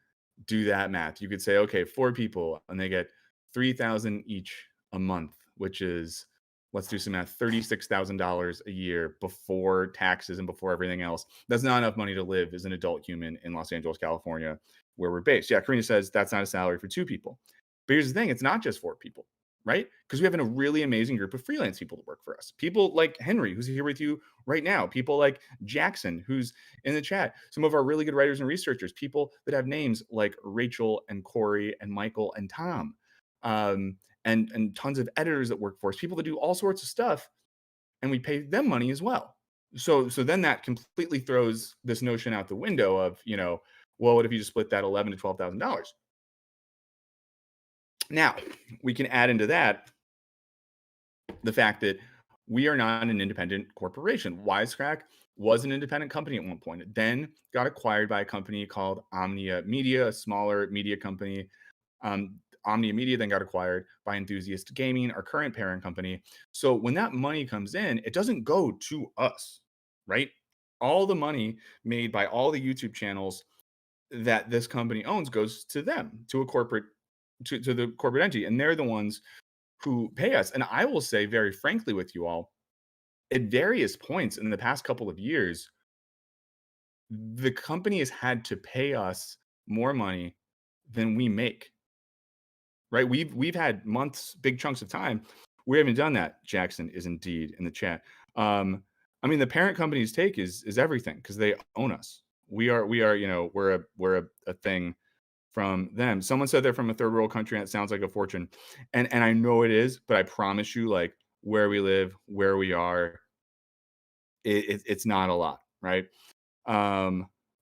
do that math, you could say, okay, 4 people and they get 3,000 each a month, which is, let's do some math, $36,000 a year before taxes and before everything else. That's not enough money to live as an adult human in Los Angeles, California, where we're based. Yeah, Karina says that's not a salary for 2 people. But here's the thing, it's not just 4 people, right? Because we have a really amazing group of freelance people that work for us. People like Henry, who's here with you right now. People like Jackson, who's in the chat. Some of our really good writers and researchers, people that have names like Rachel and Corey and Michael and Tom, and tons of editors that work for us, people that do all sorts of stuff, and we pay them money as well. So then that completely throws this notion out the window of, well, what if you just split that $11,000 to $12,000? Now, we can add into that the fact that we are not an independent corporation. Wisecrack was an independent company at one point. It then got acquired by a company called Omnia Media, a smaller media company. Omnia Media then got acquired by Enthusiast Gaming, our current parent company. So when that money comes in, it doesn't go to us, right? All the money made by all the YouTube channels that this company owns goes to them, to a corporate, to the corporate entity, and they're the ones who pay us. And I will say very frankly with you all, at various points in the past couple of years, the company has had to pay us more money than we make. Right? We've had months, big chunks of time. We haven't done that. Jackson is indeed in the chat. I mean, the parent company's take is everything because they own us. We're a thing from them. Someone said they're from a third world country and it sounds like a fortune. And I know it is, but I promise you, like where we live, where we are, it's not a lot, right?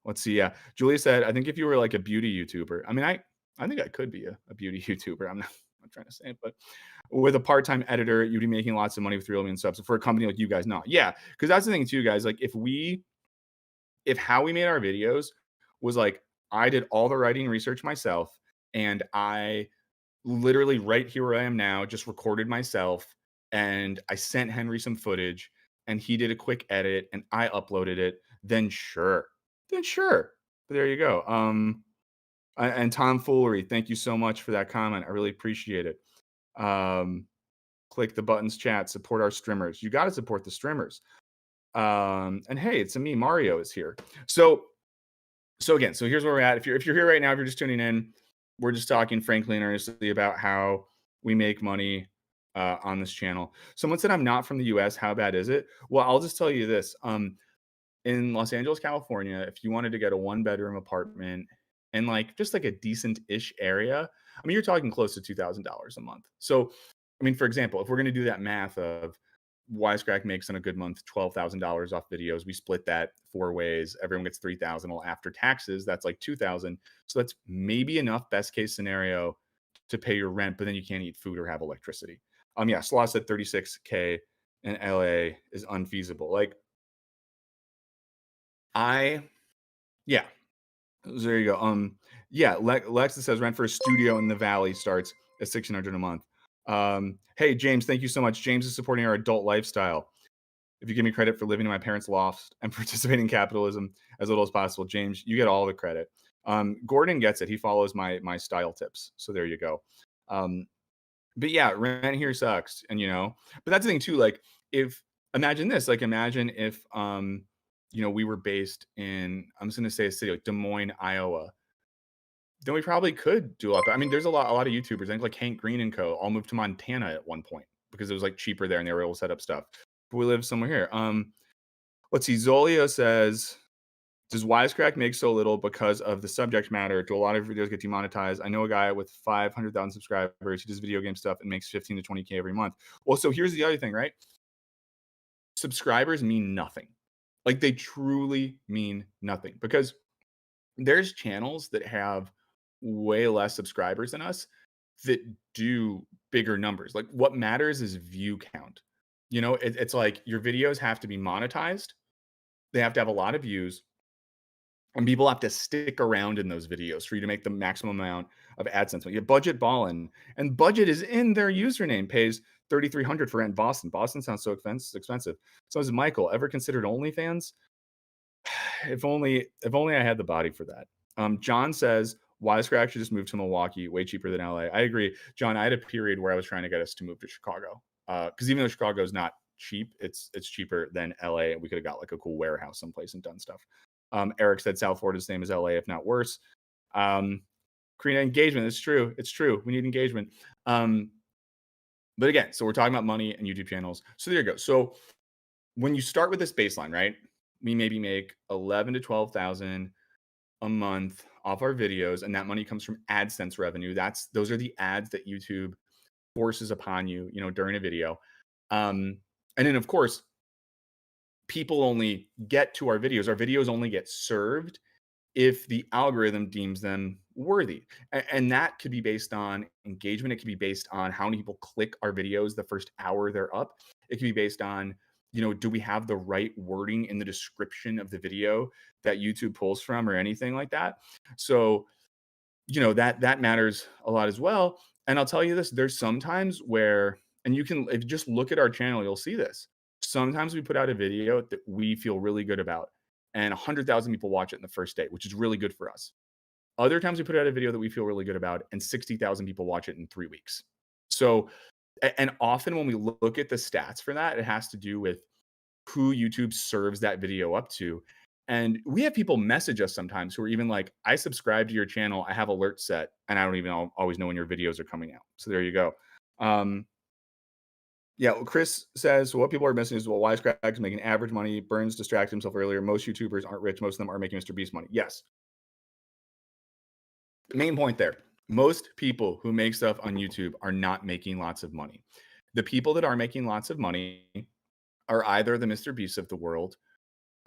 Let's see. Yeah. Julia said, I think if you were like a beauty YouTuber, I mean, I think I could be a beauty YouTuber. I'm not trying to say it, but with a part-time editor, you'd be making lots of money with 3 million subs. So for a company like you guys, not. Yeah. Because that's the thing too, guys. Like if how we made our videos was like, I did all the writing research myself and I literally right here where I am now, just recorded myself and I sent Henry some footage and he did a quick edit and I uploaded it, then sure. But there you go. And Tom Foolery, thank you so much for that comment. I really appreciate it. Click the buttons, chat, support our streamers. You got to support the streamers. And hey, it's me, Mario is here. So again, so here's where we're at. If you're here right now, if you're just tuning in, we're just talking frankly and earnestly about how we make money on this channel. Someone said I'm not from the US. How bad is it? Well, I'll just tell you this. In Los Angeles, California, if you wanted to get a 1-bedroom apartment in like just like a decent-ish area, I mean, you're talking close to $2,000 a month. So, I mean, for example, if we're going to do that math of Wisecrack makes in a good month $12,000 off videos. We split that 4 ways. Everyone gets 3,000. Well, after taxes, that's like 2,000. So that's maybe enough, best case scenario, to pay your rent, but then you can't eat food or have electricity. Yeah, Sloth said 36K in LA is unfeasible. Like, I, yeah, so there you go. Yeah, Lexa says rent for a studio in the Valley starts at 1,600 a month. Hey James, thank you so much. James is supporting our adult lifestyle. If you give me credit for living in my parents' loft and participating in capitalism as little as possible, James, you get all the credit. Gordon gets it. He follows my style tips. So there you go. But yeah, rent here sucks, and but that's the thing too. Like, if imagine this, like imagine if we were based in, I'm just gonna say a city like Des Moines, Iowa, then we probably could do a lot. I mean, there's a lot of YouTubers. I think like Hank Green and Co. all moved to Montana at one point because it was like cheaper there and they were able to set up stuff. But we live somewhere here. Let's see. Zolio says, does Wisecrack make so little because of the subject matter? Do a lot of videos get demonetized? I know a guy with 500,000 subscribers. He does video game stuff and makes 15 to 20K every month. Well, so here's the other thing, right? Subscribers mean nothing. Like, they truly mean nothing, because there's channels that have way less subscribers than us that do bigger numbers. Like, what matters is view count. It's like your videos have to be monetized. They have to have a lot of views, and people have to stick around in those videos for you to make the maximum amount of AdSense. You have Budget Ballin, and Budget is in their username, pays 3,300 for rent in Boston. Boston sounds so expensive. So is Michael. Ever considered OnlyFans? If only I had the body for that. John says Wisecrack should just move to Milwaukee, way cheaper than LA. I agree, John. I had a period where I was trying to get us to move to Chicago, because even though Chicago is not cheap, it's cheaper than LA, and we could have got like a cool warehouse someplace and done stuff. Eric said South Florida is the same as LA, if not worse. Karina, engagement. It's true. It's true. We need engagement. But again, so we're talking about money and YouTube channels. So there you go. So when you start with this baseline, right? We maybe make 11 to 12,000 a month off our videos, and that money comes from AdSense revenue. Those are the ads that YouTube forces upon you, during a video. And then of course, people only get to our videos. Our videos only get served if the algorithm deems them worthy. And that could be based on engagement. It could be based on how many people click our videos the first hour they're up. It could be based on, do we have the right wording in the description of the video that YouTube pulls from, or anything like that. So, that matters a lot as well. And I'll tell you this, there's sometimes where, and if you just look at our channel, you'll see this. Sometimes we put out a video that we feel really good about, and 100,000 people watch it in the first day, which is really good for us. Other times we put out a video that we feel really good about, and 60,000 people watch it in 3 weeks. So, and often when we look at the stats for that, it has to do with who YouTube serves that video up to. And we have people message us sometimes who are even like, I subscribe to your channel, I have alerts set, and I don't even always know when your videos are coming out. So there you go. Yeah, well, Chris says, what people are missing is, Wisecrack is making average money. Burns distracted himself earlier. Most YouTubers aren't rich. Most of them are making Mr. Beast money. Yes. Main point there. Most people who make stuff on YouTube are not making lots of money. The people that are making lots of money are either the Mr. Beasts of the world,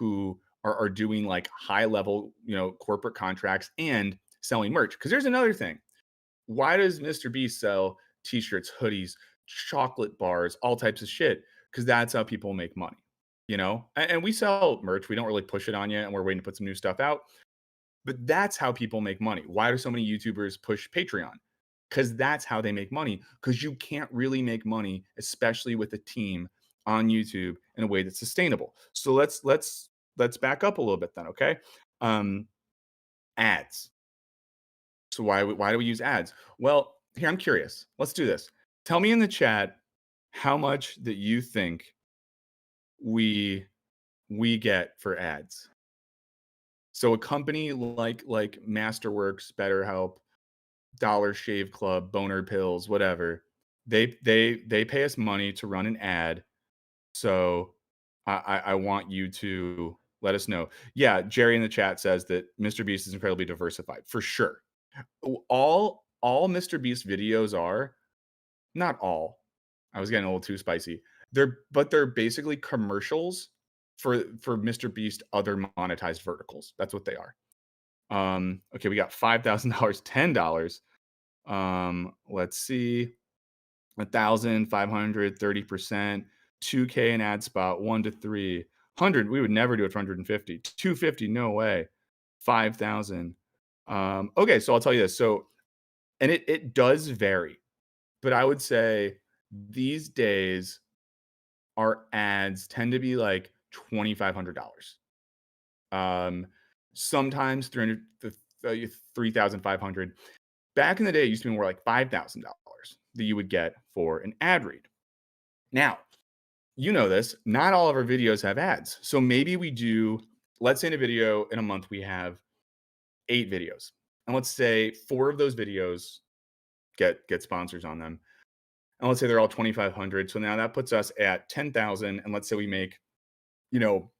who are doing like high level, corporate contracts and selling merch. Because there's another thing. Why does Mr. Beast sell t-shirts, hoodies, chocolate bars, all types of shit? Because that's how people make money, and we sell merch. We don't really push it on you, and we're waiting to put some new stuff out. But that's how people make money. Why do so many YouTubers push Patreon? Because that's how they make money. Because you can't really make money, especially with a team on YouTube, in a way that's sustainable. So let's back up a little bit then, okay? Ads. So why do we use ads? Well, here, I'm curious. Let's do this. Tell me in the chat how much that you think we get for ads. So a company like Masterworks, BetterHelp, Dollar Shave Club, Boner Pills, whatever, they pay us money to run an ad. So I want you to let us know. Yeah, Jerry in the chat says that Mr. Beast is incredibly diversified, for sure. All Mr. Beast videos are, not all. I was getting a little too spicy. They're basically commercials for Mr. Beast other monetized verticals. That's what they are. Okay, we got $5,000, $10. Let's see. 1,000, 500, 30%, 2K in ad spot, 1 to 3. 100, we would never do it for 150. 250, no way. 5,000. Okay, so I'll tell you this. So, and it does vary, but I would say these days our ads tend to be like $2,500. Um, sometimes 300 to 3,500. Back in the day, it used to be more like $5,000 that you would get for an ad read. Now, you know this, not all of our videos have ads. So maybe we do, let's say in a video in a month, we have 8 videos. And let's say 4 of those videos get sponsors on them. And let's say they're all 2,500. So now that puts us at 10,000. And let's say we make, you know,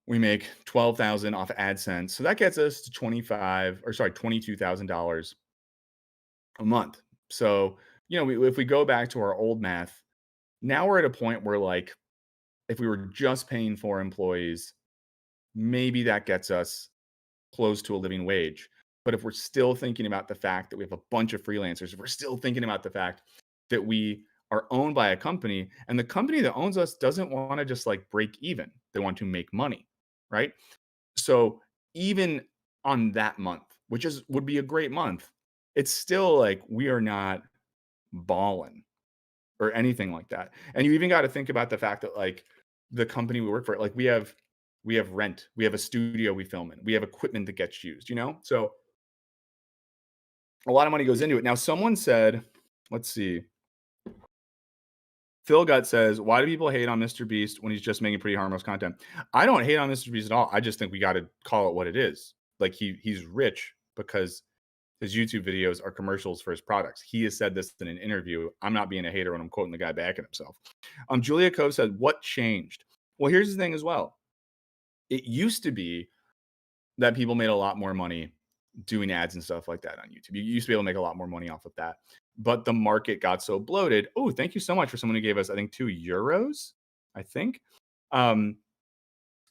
we make 12,000 off AdSense. So that gets us to $22,000 a month. So, if we go back to our old math, now we're at a point where like if we were just paying for employees, maybe that gets us close to a living wage. But if we're still thinking about the fact that we have a bunch of freelancers, if we're still thinking about the fact that we are owned by a company and the company that owns us doesn't want to just like break even, they want to make money, right? So even on that month, which would be a great month, it's still like we are not balling or anything like that. And you even got to think about the fact that like the company we work for, like we have rent, we have a studio we film in, we have equipment that gets used. So a lot of money goes into it. Now, someone said, let's see, Phil Gut says, why do people hate on Mr. Beast when he's just making pretty harmless content? I don't hate on Mr. Beast at all. I just think we got to call it what it is. Like he's rich because his YouTube videos are commercials for his products. He has said this in an interview. I'm not being a hater when I'm quoting the guy back at himself. Julia Cove said, what changed? Well, here's the thing as well. It used to be that people made a lot more money doing ads and stuff like that on YouTube. You used to be able to make a lot more money off of that. But the market got so bloated. Oh, thank you so much for someone who gave us, I think, €2, I think. It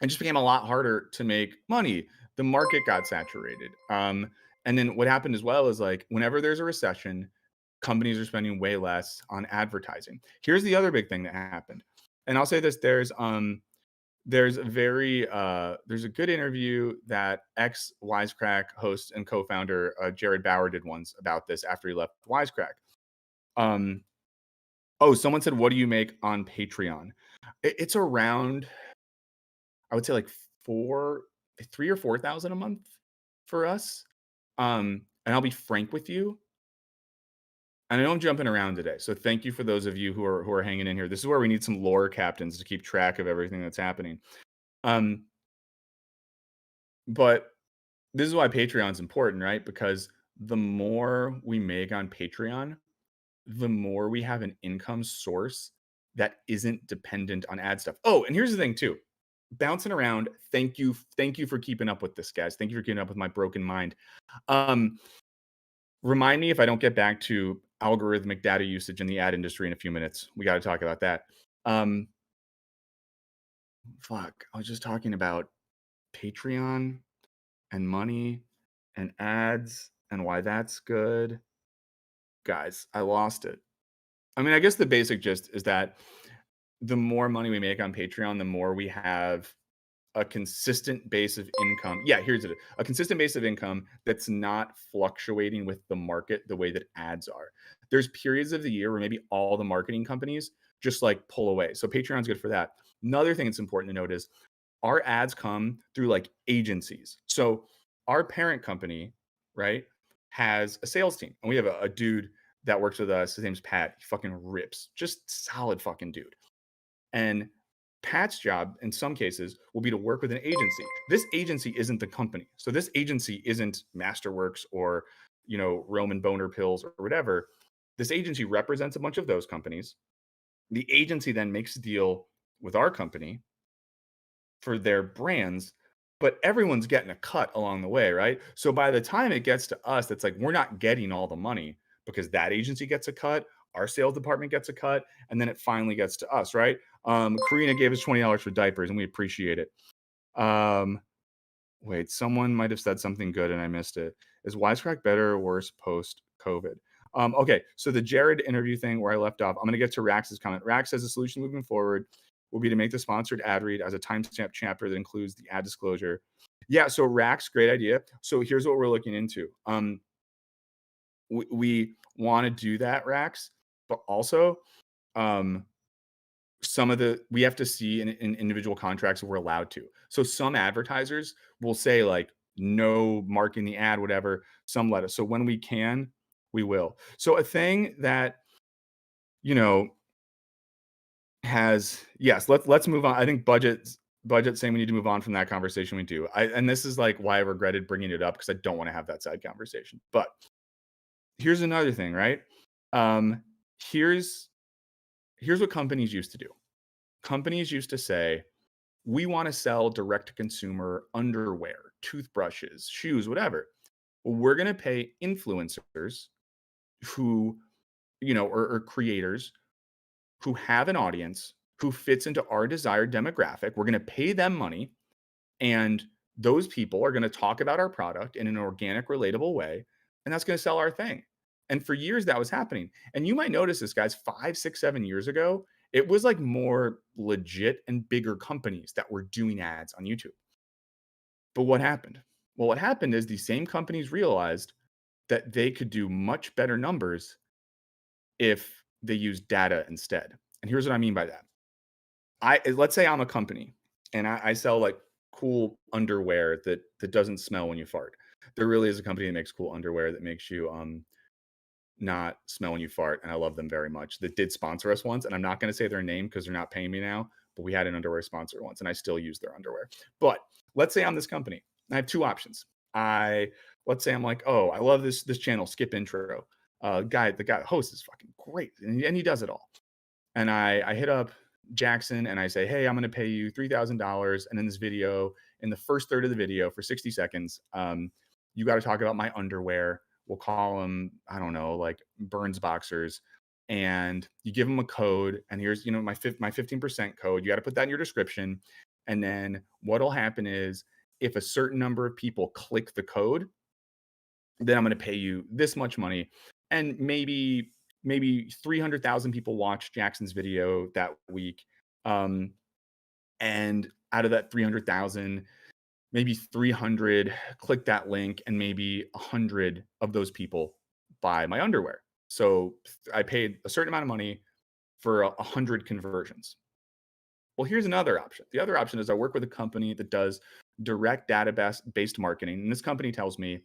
just became a lot harder to make money. The market got saturated. And then what happened as well is like whenever there's a recession, companies are spending way less on advertising. Here's the other big thing that happened. And I'll say this, there's a good interview that ex Wisecrack host and co-founder Jared Bauer did once about this after he left Wisecrack. Someone said, what do you make on Patreon? It's around, I would say like 3 or 4,000 a month for us. And I'll be frank with you. And I know I'm jumping around today, so thank you for those of you who are hanging in here. This is where we need some lore captains to keep track of everything that's happening. But this is why Patreon's important, right? Because the more we make on Patreon, the more we have an income source that isn't dependent on ad stuff. Oh, and here's the thing too. Bouncing around. Thank you for keeping up with this, guys. Thank you for keeping up with my broken mind. Remind me if I don't get back to algorithmic data usage in the ad industry in a few minutes. We got to talk about that. I was just talking about Patreon and money and ads and why that's good. Guys, I lost it. I mean, I guess the basic gist is that the more money we make on Patreon, the more we have a consistent base of income. Yeah, here's it. A consistent base of income that's not fluctuating with the market the way that ads are. There's periods of the year where maybe all the marketing companies just like pull away. So Patreon's good for that. Another thing that's important to note is our ads come through like agencies. So our parent company, right, has a sales team. And we have a dude that works with us. His name's Pat. He fucking rips. Just solid fucking dude. And Pat's job in some cases will be to work with an agency. This agency isn't the company. So this agency isn't Masterworks or, Roman Boner Pills or whatever. This agency represents a bunch of those companies. The agency then makes a deal with our company for their brands, but everyone's getting a cut along the way, right? So by the time it gets to us, it's like we're not getting all the money because that agency gets a cut. our sales department gets a cut, and then it finally gets to us, right? Karina gave us $20 for diapers, and we appreciate it. Wait, someone might have said something good and I missed it. Is Wisecrack better or worse post COVID? Okay, so the Jared interview thing where I left off, I'm going to get to Rax's comment. Rax says the solution moving forward will be to make the sponsored ad read as a timestamp chapter that includes the ad disclosure. Yeah, so Rax, great idea. So here's what we're looking into. We want to do that, Rax, but also we have to see in individual contracts we're allowed to. So some advertisers will say like no marking the ad, whatever. Some let us. So when we can, we will. So a thing that you know has yes. Let's move on. I think budget saying we need to move on from that conversation. We do. And this is like why I regretted bringing it up because I don't want to have that side conversation. But here's another thing, right? Here's what companies used to do. Companies used to say, we want to sell direct to consumer underwear, toothbrushes, shoes, whatever. Well, we're going to pay influencers who, or creators who have an audience who fits into our desired demographic. We're going to pay them money. And those people are going to talk about our product in an organic, relatable way. And that's going to sell our thing. And for years that was happening. And you might notice this, guys, 5, 6, 7 years ago, it was like more legit and bigger companies that were doing ads on YouTube. But what happened? Well, what happened is these same companies realized that they could do much better numbers if they use data instead. And here's what I mean by that. Let's say I'm a company and I sell like cool underwear that doesn't smell when you fart. There really is a company that makes cool underwear that makes you not smell when you fart, and I love them very much. That did sponsor us once, and I'm not going to say their name because they're not paying me now, but we had an underwear sponsor once, and I still use their underwear. But let's say I'm this company. I have two options. Let's say I'm like, oh, I love this channel, Skip Intro. The host is fucking great, and he does it all. And I hit up Jackson and I say, hey, I'm going to pay you $3,000, and in this video, in the first third of the video for 60 seconds, you got to talk about my underwear. We'll call them, I don't know, like Burns boxers. And you give them a code. And here's, my 15% code. You got to put that in your description. And then what'll happen is if a certain number of people click the code, then I'm going to pay you this much money. And maybe 300,000 people watched Jackson's video that week. And out of that 300,000, maybe 300 click that link, and maybe 100 of those people buy my underwear. So I paid a certain amount of money for 100 conversions. Well, here's another option. The other option is I work with a company that does direct database-based marketing. And this company tells me,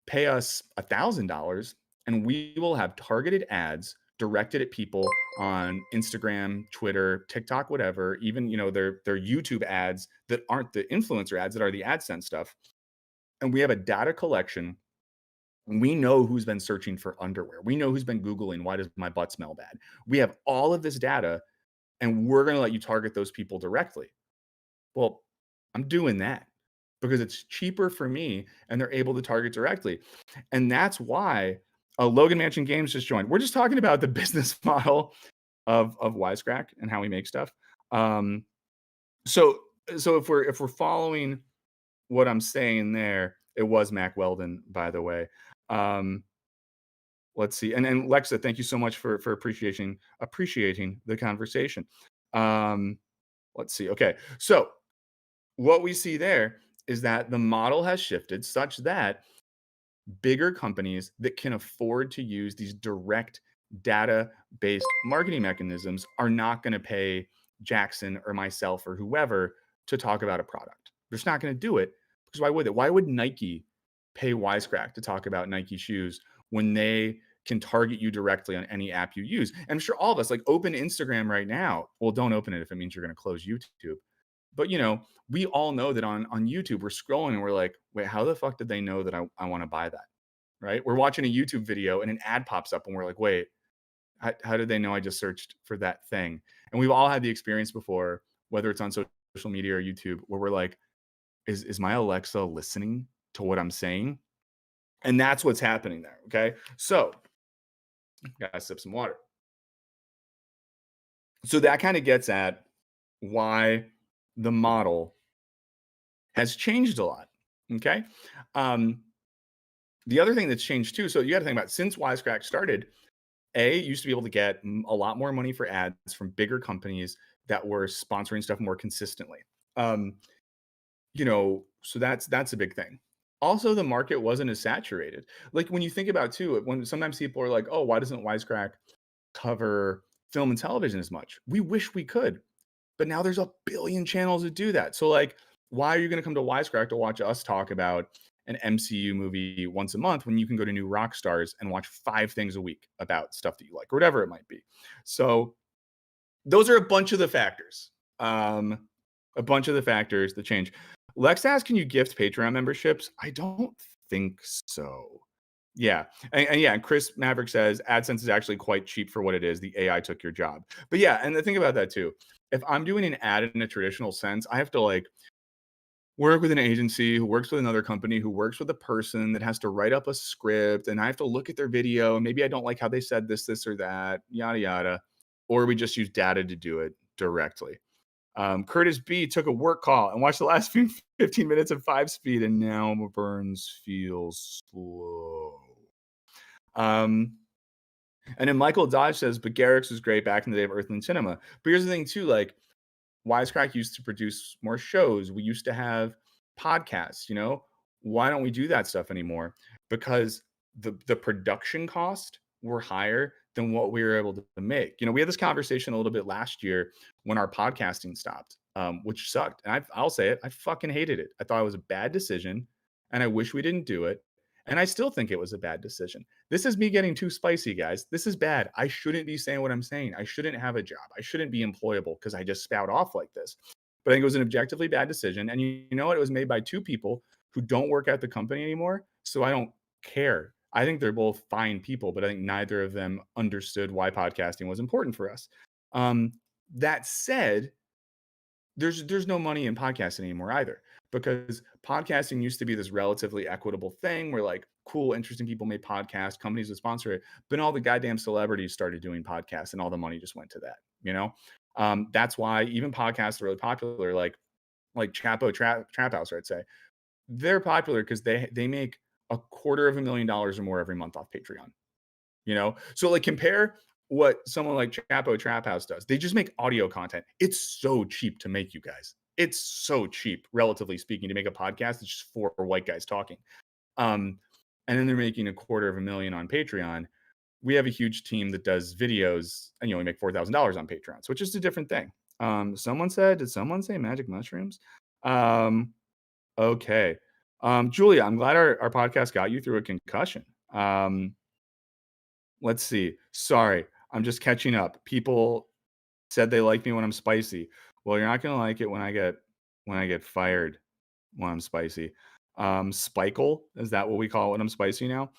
pay us $1,000 and we will have targeted ads directed at people on Instagram, Twitter, TikTok, whatever, even, their YouTube ads that aren't the influencer ads, that are the AdSense stuff. And we have a data collection. We know who's been searching for underwear. We know who's been Googling, why does my butt smell bad? We have all of this data, and we're going to let you target those people directly. Well, I'm doing that because it's cheaper for me and they're able to target directly. And that's why Logan Mansion Games just joined. We're just talking about the business model of Wisecrack and how we make stuff. So if we're following what I'm saying there, it was Mac Weldon, by the way. Let's see. And Lexa, thank you so much for appreciating the conversation. Let's see. Okay. So what we see there is that the model has shifted such that bigger companies that can afford to use these direct data-based marketing mechanisms are not going to pay Jackson or myself or whoever to talk about a product. They're just not going to do it because why would they? Why would Nike pay Wisecrack to talk about Nike shoes when they can target you directly on any app you use? And I'm sure all of us, like, open Instagram right now. Well, don't open it if it means you're going to close YouTube. But, we all know that on YouTube, we're scrolling and we're like, wait, how the fuck did they know that I want to buy that? Right? We're watching a YouTube video and an ad pops up and we're like, wait, how did they know I just searched for that thing? And we've all had the experience before, whether it's on social media or YouTube, where we're like, is my Alexa listening to what I'm saying? And that's what's happening there. Okay. So Gotta sip some water. So that kind of gets at why the model has changed a lot. Okay. Um, the other thing that's changed too, so you got to think about since Wisecrack started, you used to be able to get a lot more money for ads from bigger companies that were sponsoring stuff more consistently. Um, so that's a big thing. Also, the market wasn't as saturated. Like when you think about too, when sometimes people are like, "Oh, why doesn't Wisecrack cover film and television as much?" We wish we could, but now there's a billion channels that do that. So like, why are you going to come to Wisecrack to watch us talk about an MCU movie once a month when you can go to New Rockstars and watch 5 things a week about stuff that you like or whatever it might be? So those are a bunch of the factors. A bunch of the factors that change. Lex asks, can you gift Patreon memberships? I don't think so. Yeah. And yeah, and Chris Maverick says AdSense is actually quite cheap for what it is. The AI took your job. But yeah, and the thing about that too, if I'm doing an ad in a traditional sense, I have to like work with an agency who works with another company who works with a person that has to write up a script, and I have to look at their video and maybe I don't like how they said this or that, yada yada. Or we just use data to do it directly. Curtis B took a work call and watched the last 15 minutes at 5 speed, and now Burns feels slow. Um, and then Michael Dodge says, but Garrick's was great back in the day of Earthland Cinema. But here's the thing, too, like Wisecrack used to produce more shows. We used to have podcasts, Why don't we do that stuff anymore? Because the production cost were higher than what we were able to make. We had this conversation a little bit last year when our podcasting stopped, which sucked. And I'll say it, I fucking hated it. I thought it was a bad decision, and I wish we didn't do it. And I still think it was a bad decision. This is me getting too spicy, guys. This is bad. I shouldn't be saying what I'm saying. I shouldn't have a job. I shouldn't be employable because I just spout off like this. But I think it was an objectively bad decision. And you know what? It was made by 2 people who don't work at the company anymore. So I don't care. I think they're both fine people, but I think neither of them understood why podcasting was important for us. That said, there's no money in podcasting anymore either, because podcasting used to be this relatively equitable thing where like cool, interesting people made podcasts, companies would sponsor it, but all the goddamn celebrities started doing podcasts and all the money just went to that. That's why even podcasts are really popular, like Chapo Trap House, I'd say. They're popular because they make $250,000 or more every month off Patreon. So like compare what someone like Chapo Trap House does. They just make audio content. It's so cheap to make, you guys. It's so cheap, relatively speaking, to make a podcast. It's just 4 white guys talking. Um, and then they're making $250,000 on Patreon. We have a huge team that does videos, and you only make $4,000 on Patreon. So it's just a different thing. Did someone say magic mushrooms? Okay. Julia, I'm glad our podcast got you through a concussion. Let's see. Sorry, I'm just catching up. People said they like me when I'm spicy. Well, you're not gonna like it when I get fired when I'm spicy. Spikle, is that what we call it when I'm spicy now?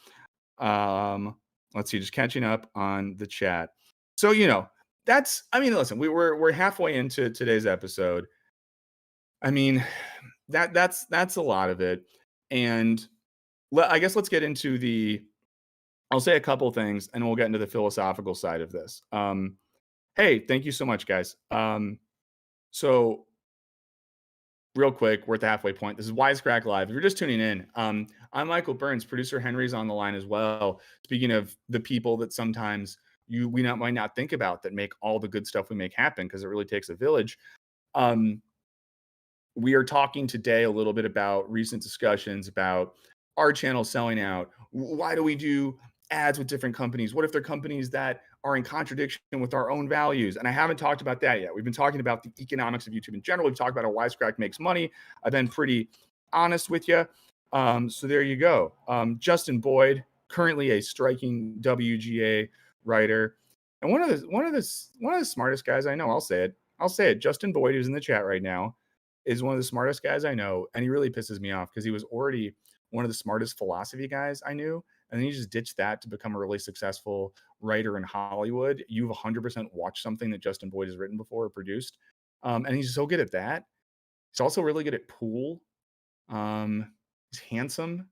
Let's see, just catching up on the chat. So listen, we're halfway into today's episode. I mean, that's a lot of it. And I guess let's get into I'll say a couple things and we'll get into the philosophical side of this. Hey, thank you so much, guys. So real quick, we're at the halfway point. This is Wisecrack Live. If you're just tuning in, I'm Michael Burns. Producer Henry's on the line as well. Speaking of the people that sometimes might not think about that make all the good stuff we make happen, because it really takes a village. We are talking today a little bit about recent discussions about our channel selling out. Why do we do ads with different companies? What if they're companies that are in contradiction with our own values? And I haven't talked about that yet. We've been talking about the economics of YouTube in general. We've talked about how Wisecrack makes money. I've been pretty honest with you. So there you go. Justin Boyd, currently a striking WGA writer, and one of the smartest guys I know. I'll say it. Justin Boyd, who's in the chat right now, is one of the smartest guys I know, and he really pisses me off because he was already one of the smartest philosophy guys I knew, and then he just ditched that to become a really successful writer in Hollywood. You've 100% watched something that Justin Boyd has written before or produced, and he's so good at that. He's also really good at pool. He's handsome.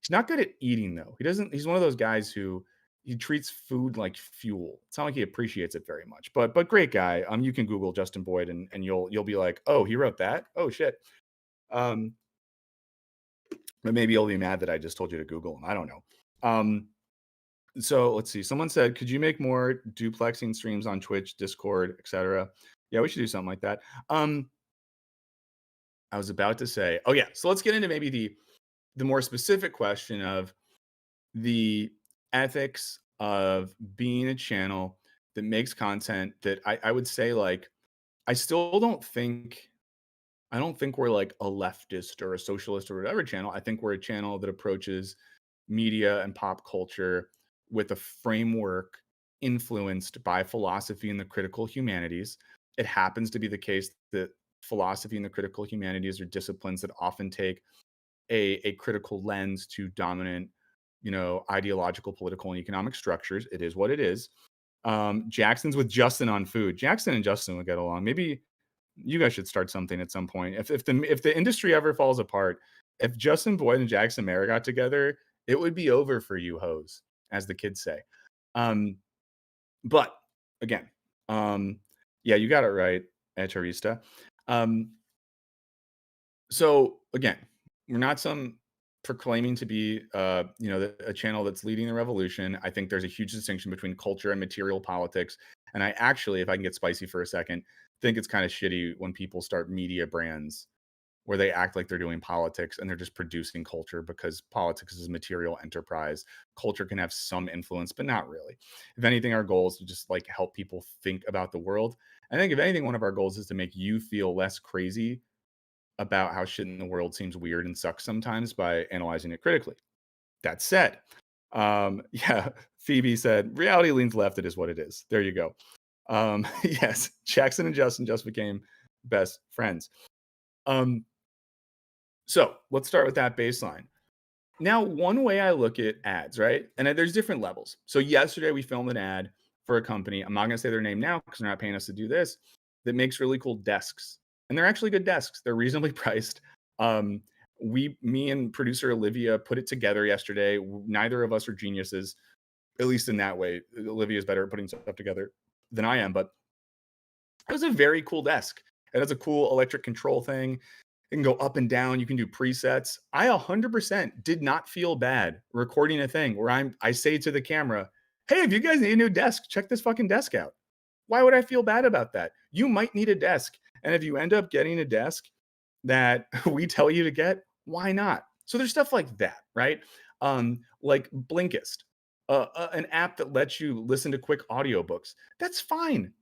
He's not good at eating though. He's one of those guys who he treats food like fuel. It's not like he appreciates it very much. But great guy. You can Google Justin Boyd and you'll be like, oh, he wrote that. Oh shit. Um, but maybe you'll be mad that I just told you to Google him. I don't know. So let's see. Someone said, could you make more duplexing streams on Twitch, Discord, etc.? Yeah, we should do something like that. I was about to say, oh yeah. So let's get into maybe the more specific question of the ethics of being a channel that makes content that I would say, like, I still I don't think we're like a leftist or a socialist or whatever channel. I think we're a channel that approaches media and pop culture with a framework influenced by philosophy and the critical humanities. It happens to be the case that philosophy and the critical humanities are disciplines that often take a critical lens to dominant, ideological, political, and economic structures. It is what it is. Jackson's with Justin on food. Jackson and Justin would get along. Maybe you guys should start something at some point. If the industry ever falls apart, if Justin Boyd and Jackson Mayer got together, it would be over for you hoes, as the kids say. But again, yeah, you got it right, Etarista. So again, we're not some proclaiming to be a channel that's leading the revolution. I think there's a huge distinction between culture and material politics. And I actually, if I can get spicy for a second, think it's kind of shitty when people start media brands where they act like they're doing politics and they're just producing culture, because politics is a material enterprise. Culture can have some influence, but not really. If anything, our goal is to just like help people think about the world. I think if anything, one of our goals is to make you feel less crazy about how shit in the world seems weird and sucks sometimes by analyzing it critically. That said, yeah, Phoebe said, reality leans left. It is what it is. There you go. Yes, Jackson and Justin just became best friends. So let's start with that baseline. Now, one way I look at ads, right? And there's different levels. So yesterday we filmed an ad for a company. I'm not going to say their name now because they're not paying us to do this. That makes really cool desks, and they're actually good desks. They're reasonably priced. Me and producer Olivia put it together yesterday. Neither of us are geniuses, at least in that way. Olivia is better at putting stuff together than I am, but it was a very cool desk. It has a cool electric control thing. It can go up and down. You can do presets. I 100% did not feel bad recording a thing where I say to the camera, hey, if you guys need a new desk, check this fucking desk out. Why would I feel bad about that? You might need a desk. And if you end up getting a desk that we tell you to get, why not? So there's stuff like that, right? Like Blinkist, an app that lets you listen to quick audiobooks. That's fine.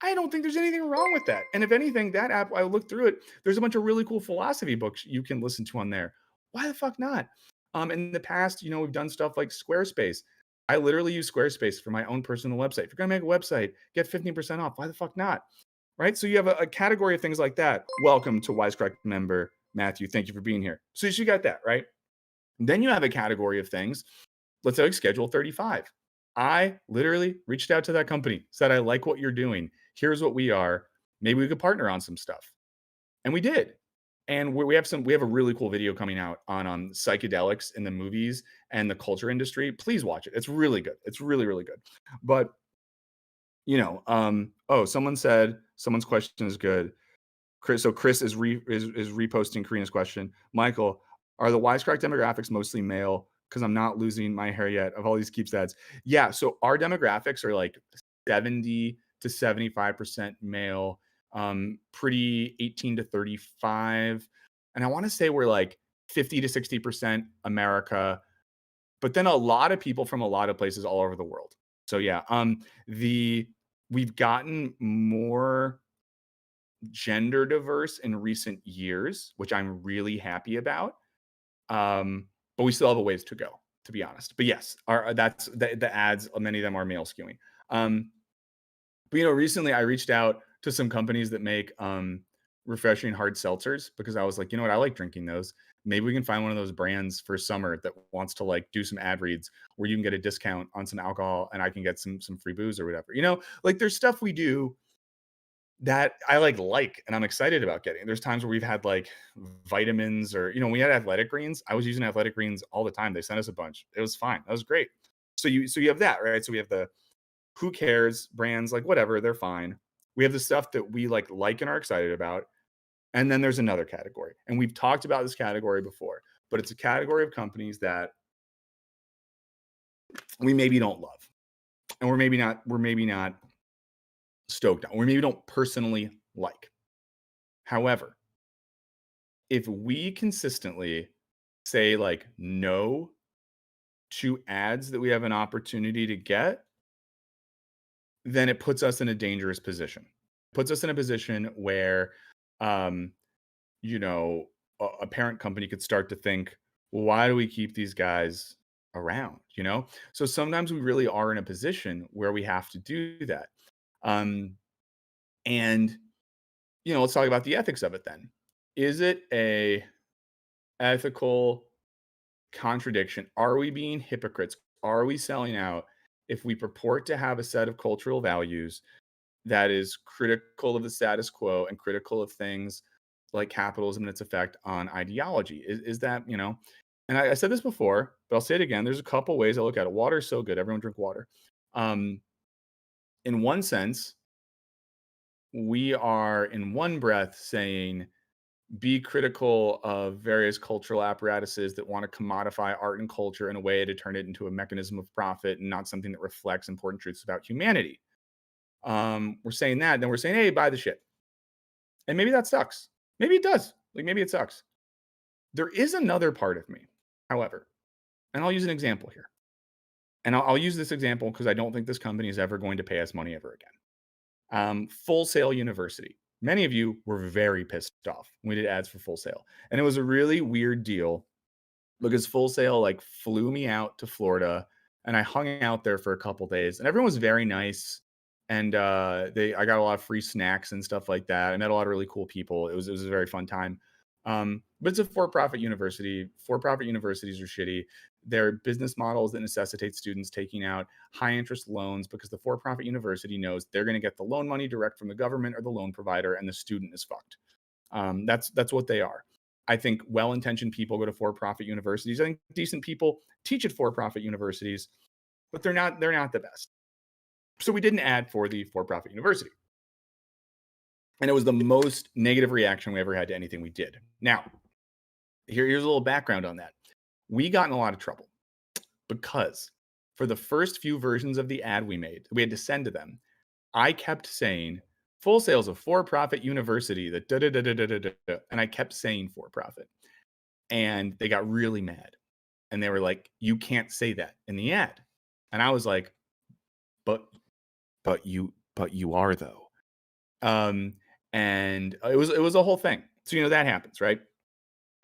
I don't think there's anything wrong with that. And if anything, that app, I looked through it, there's a bunch of really cool philosophy books you can listen to on there. Why the fuck not? In the past, we've done stuff like Squarespace. I literally use Squarespace for my own personal website. If you're gonna make a website, get 15% off. Why the fuck not? Right? So you have a category of things like that. Welcome to Wisecrack member Matthew. Thank you for being here. So you got that, right? And then you have a category of things. Let's say like Schedule 35. I literally reached out to that company, said, I like what you're doing. Here's what we are. Maybe we could partner on some stuff. And we did. And we have a really cool video coming out on psychedelics in the movies and the culture industry. Please watch it. It's really good. It's really, really good. But someone said someone's question is good. Chris is reposting Karina's question. Michael, are the Wisecrack demographics mostly male? Because I'm not losing my hair yet of all these keep stats. Yeah, so our demographics are like 70 to 75% male, pretty 18 to 35. And I want to say we're like 50 to 60% America, but then a lot of people from a lot of places all over the world. So yeah, we've gotten more gender diverse in recent years, which I'm really happy about. But we still have a ways to go, to be honest. But yes, that's the ads. Many of them are male skewing. But recently I reached out to some companies that make refreshing hard seltzers, because I was like, you know what, I like drinking those. Maybe we can find one of those brands for summer that wants to like do some ad reads where you can get a discount on some alcohol and I can get some free booze or whatever. Like there's stuff we do that I like, and I'm excited about getting. There's times where we've had like vitamins or, we had athletic greens. I was using athletic greens all the time. They sent us a bunch. It was fine. That was great. So you have that, right? So we have the who cares brands, like whatever, they're fine. We have the stuff that we like and are excited about. And then there's another category. And we've talked about this category before, but it's a category of companies that we maybe don't love. And we're maybe not stoked on. We maybe don't personally like. However, if we consistently say like no to ads that we have an opportunity to get, then it puts us in a dangerous position. Puts us in a position where um you know, a parent company could start to think, well, why do we keep these guys around? So sometimes we really are in a position where we have to do that. Um, and let's talk about the ethics of it then. Is it a ethical contradiction? Are we being hypocrites? Are we selling out if we purport to have a set of cultural values that is critical of the status quo and critical of things like capitalism and its effect on ideology? Is that, and I said this before, but I'll say it again. There's a couple ways I look at it. Water is so good. Everyone drink water. Um, in one sense, we are in one breath saying, be critical of various cultural apparatuses that want to commodify art and culture in a way to turn it into a mechanism of profit and not something that reflects important truths about humanity. We're saying that, then we're saying, hey, buy the shit. And maybe that sucks. Maybe it does. Like maybe it sucks. There is another part of me, however, and I'll use an example here. And I'll use this example because I don't think this company is ever going to pay us money ever again. Full Sail University. Many of you were very pissed off when we did ads for Full Sail. And it was a really weird deal because Full Sail like flew me out to Florida and I hung out there for a couple days and everyone was very nice. And I got a lot of free snacks and stuff like that. I met a lot of really cool people. It was a very fun time. But it's a for-profit university. For-profit universities are shitty. They're business models that necessitate students taking out high interest loans because the for-profit university knows they're going to get the loan money direct from the government or the loan provider, and the student is fucked. That's what they are. I think well-intentioned people go to for-profit universities. I think decent people teach at for-profit universities, but they're not the best. So we did an ad for the for-profit university. And it was the most negative reaction we ever had to anything we did. Now, here's a little background on that. We got in a lot of trouble because for the first few versions of the ad we made, we had to send to them. I kept saying, Full Sail is a for-profit university that da da da da da da, and I kept saying for-profit. And they got really mad. And they were like, you can't say that in the ad. And I was like, but you are though. And it was a whole thing. So that happens, right?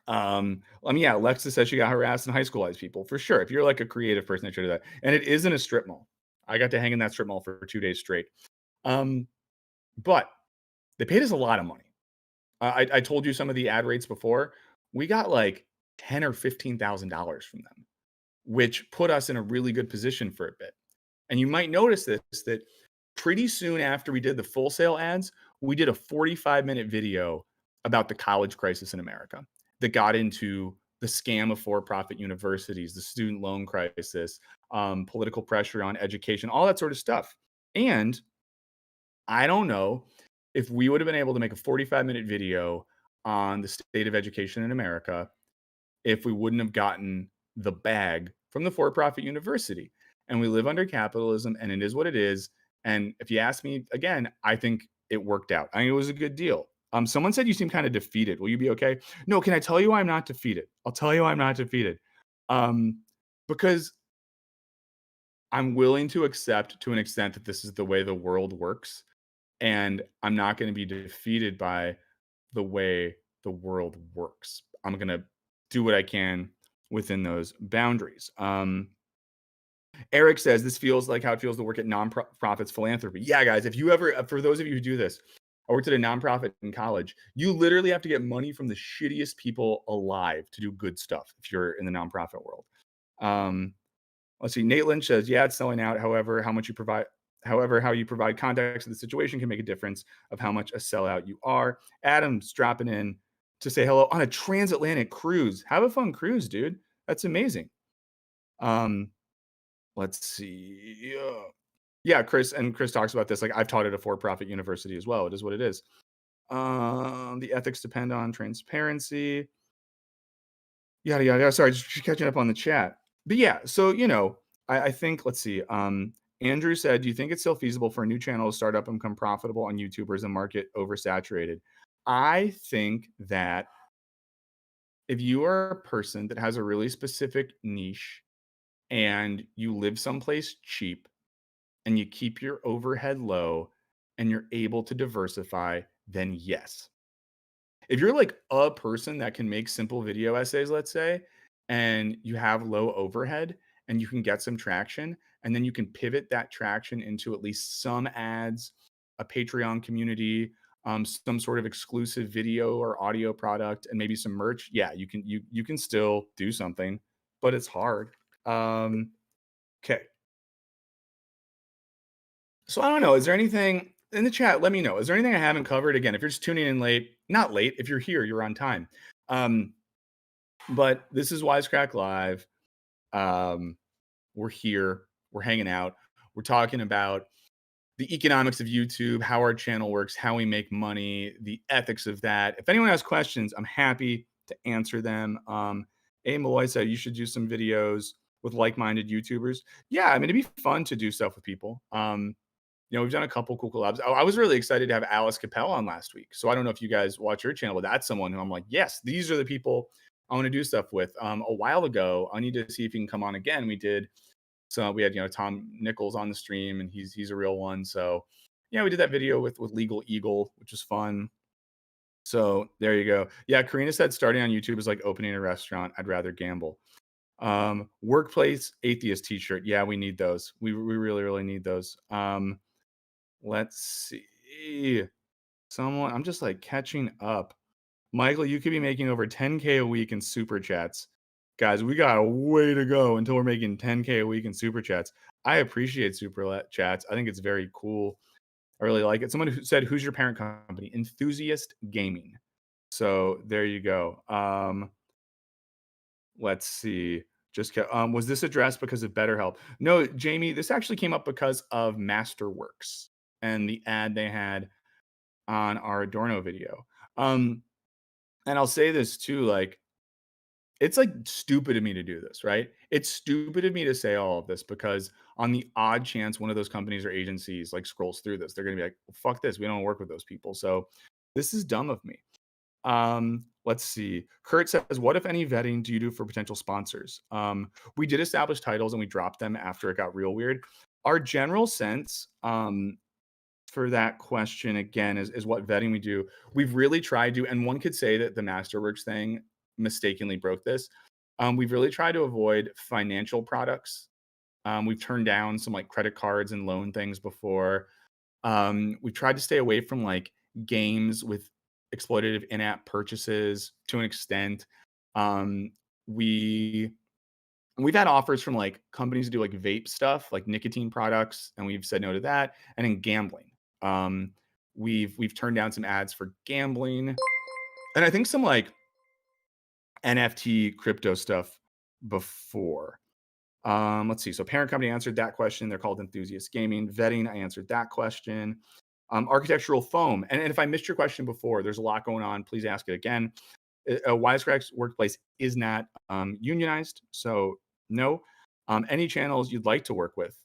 Yeah, Alexa says she got harassed in high school as people for sure. If you're like a creative person, that should do that. And it isn't a strip mall. I got to hang in that strip mall for 2 days straight. But they paid us a lot of money. I told you some of the ad rates before. We got like $10,000 or $15,000 from them, which put us in a really good position for a bit. And you might notice this, that pretty soon after we did the Full Sail ads, we did a 45-minute video about the college crisis in America that got into the scam of for-profit universities, the student loan crisis, political pressure on education, all that sort of stuff. And I don't know if we would have been able to make a 45-minute video on the state of education in America if we wouldn't have gotten the bag from the for-profit university. And we live under capitalism, and it is what it is. And if you ask me again, I think it worked out. I think it was a good deal. Someone said you seem kind of defeated. Will you be okay? No, can I tell you why I'm not defeated? I'll tell you why I'm not defeated. Because I'm willing to accept to an extent that this is the way the world works. And I'm not going to be defeated by the way the world works. I'm going to do what I can within those boundaries. Eric says this feels like how it feels to work at nonprofits philanthropy. Yeah, guys, if you ever, for those of you who do this, I worked at a nonprofit in college. You literally have to get money from the shittiest people alive to do good stuff if you're in the nonprofit world. Let's see. Nate Lynch says, yeah, it's selling out. However, how you provide context to the situation can make a difference of how much a sellout you are. Adam's dropping in to say hello on a transatlantic cruise. Have a fun cruise, dude. That's amazing. let's see. Yeah, Chris talks about this. Like I've taught at a for-profit university as well. It is what it is. The ethics depend on transparency. Yada yada yada. Sorry, just catching up on the chat. But yeah, so I think let's see. Andrew said, "Do you think it's still feasible for a new channel to start up and become profitable on YouTube, or is the market oversaturated?" I think that if you are a person that has a really specific niche and you live someplace cheap and you keep your overhead low and you're able to diversify, then yes. If you're like a person that can make simple video essays, let's say, and you have low overhead and you can get some traction, and then you can pivot that traction into at least some ads, a Patreon community, some sort of exclusive video or audio product, and maybe some merch. Yeah, you can still do something, but it's hard. Okay. So I don't know. Is there anything in the chat? Let me know. Is there anything I haven't covered? Again, if you're just tuning in late, not late. If you're here, you're on time. Um, but this is Wisecrack Live. Um, we're here. We're hanging out. We're talking about the economics of YouTube, how our channel works, how we make money, the ethics of that. If anyone has questions, I'm happy to answer them. A. Malloy said you should do some videos with like-minded YouTubers. Yeah, I mean, it'd be fun to do stuff with people. We've done a couple cool collabs. I was really excited to have Alice Capel on last week. So I don't know if you guys watch her channel, but that's someone who I'm like, yes, these are the people I want to do stuff with. A while ago, I need to see if he can come on again. We had Tom Nichols on the stream, and he's a real one. So yeah, we did that video with Legal Eagle, which was fun. So there you go. Yeah, Karina said starting on YouTube is like opening a restaurant. I'd rather gamble. Workplace atheist t-shirt. Yeah, we need those. We really, really need those. Let's see. I'm just like catching up. Michael, you could be making over 10K a week in super chats. Guys, we got a way to go until we're making 10K a week in super chats. I appreciate super chats. I think it's very cool. I really like it. Someone who said, "Who's your parent company?" Enthusiast Gaming. So there you go. Let's see. Was this addressed because of BetterHelp? No, Jamie, this actually came up because of Masterworks and the ad they had on our Adorno video. And I'll say this too, like, it's like stupid of me to do this, right? It's stupid of me to say all of this because on the odd chance one of those companies or agencies like scrolls through this, they're gonna be like, well, fuck this, we don't work with those people. So this is dumb of me. Let's see. Kurt says, what if any vetting do you do for potential sponsors? We did establish titles and we dropped them after it got real weird. Our general sense, for that question again is what vetting we do. We've really tried to, and one could say that the Masterworks thing mistakenly broke this. We've really tried to avoid financial products. We've turned down some like credit cards and loan things before. We've tried to stay away from like games with exploitative in-app purchases to an extent. Um, we we've had offers from like companies to do like vape stuff, like nicotine products, and we've said no to that. And in gambling, um, we've turned down some ads for gambling, and I think some like NFT crypto stuff before. Let's see. So parent company answered that question. They're called Enthusiast Gaming. Vetting, I answered that question. Architectural foam. And if I missed your question before, there's a lot going on. Please ask it again. Wisecrack's workplace is not unionized. So no. Any channels you'd like to work with?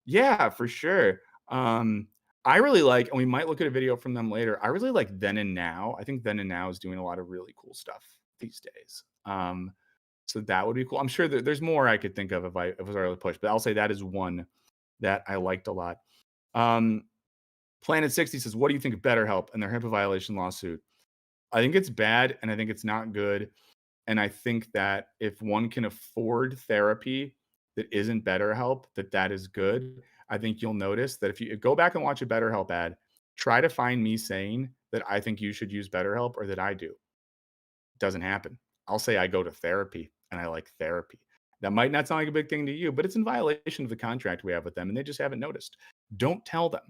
Yeah, for sure. I really like, and we might look at a video from them later. I really like Then and Now. I think Then and Now is doing a lot of really cool stuff these days. So that would be cool. I'm sure that there's more I could think of if I was really pushed, but I'll say that is one that I liked a lot. Planet 60 says, what do you think of BetterHelp and their HIPAA violation lawsuit? I think it's bad and I think it's not good. And I think that if one can afford therapy that isn't BetterHelp, that is good. I think you'll notice that if you go back and watch a BetterHelp ad, try to find me saying that I think you should use BetterHelp or that I do. It doesn't happen. I'll say I go to therapy and I like therapy. That might not sound like a big thing to you, but it's in violation of the contract we have with them and they just haven't noticed. Don't tell them.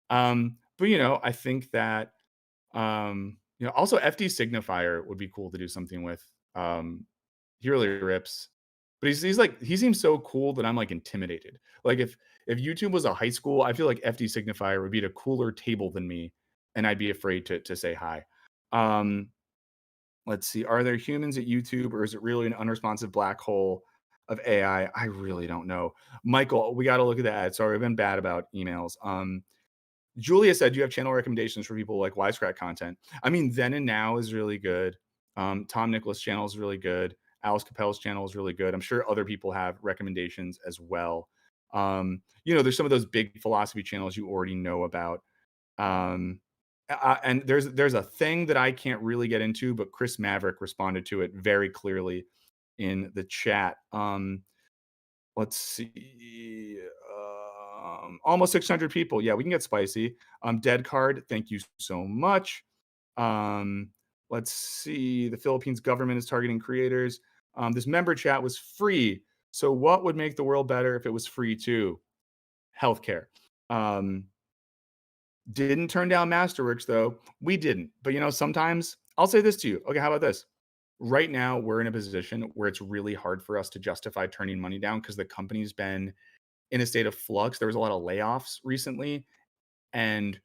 But I think that also FD Signifier would be cool to do something with. He really rips. But he's like he seems so cool that I'm like intimidated. Like if YouTube was a high school, I feel like FD Signifier would be at a cooler table than me, and I'd be afraid to say hi. Um, let's see. Are there humans at YouTube, or is it really an unresponsive black hole of AI? I really don't know. Michael, we got to look at the ad. Sorry, I've been bad about emails. Julia said, "Do you have channel recommendations for people like Wisecrack content?" I mean, Then and Now is really good. Tom Nicholas' channel is really good. Alice Capel's channel is really good. I'm sure other people have recommendations as well. There's some of those big philosophy channels you already know about. Um, and there's a thing that I can't really get into, but Chris Maverick responded to it very clearly in the chat. Let's see. Almost 600 people. Yeah, we can get spicy. Dead Card, thank you so much. Um, let's see. The Philippines government is targeting creators. This member chat was free. So, what would make the world better if it was free too? Healthcare. Um, didn't turn down Masterworks though. We didn't. But sometimes I'll say this to you. Okay, how about this? Right now, we're in a position where it's really hard for us to justify turning money down because the company's been in a state of flux. There was a lot of layoffs recently. And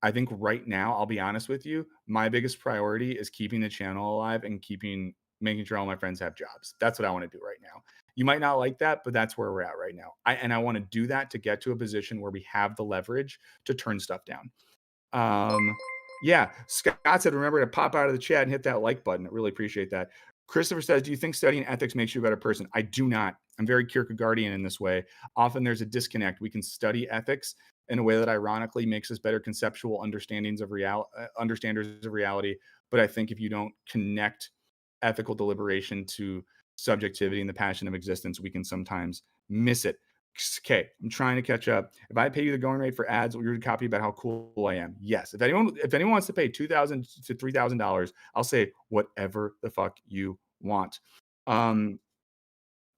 I think right now, I'll be honest with you, my biggest priority is keeping the channel alive and making sure all my friends have jobs. That's what I want to do right now. You might not like that, but that's where we're at right now. I want to do that to get to a position where we have the leverage to turn stuff down. Yeah, Scott said, remember to pop out of the chat and hit that like button. I really appreciate that. Christopher says, do you think studying ethics makes you a better person? I do not. I'm very Kierkegaardian in this way. Often there's a disconnect. We can study ethics in a way that ironically makes us better conceptual understanders of reality. But I think if you don't connect ethical deliberation to subjectivity and the passion of existence, we can sometimes miss it. Okay, I'm trying to catch up. If I pay you the going rate for ads, will you copy about how cool I am? Yes. If anyone wants to pay $2,000 to $3,000, I'll say whatever the fuck you want.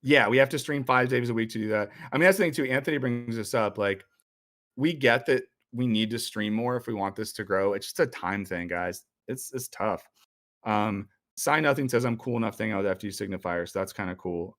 Yeah, we have to stream 5 days a week to do that. I mean, that's the thing too. Anthony brings this up. Like, we get that we need to stream more if we want this to grow. It's just a time thing, guys. It's tough. Sign Nothing says I'm cool enough to hang out with FT signifiers. So that's kind of cool.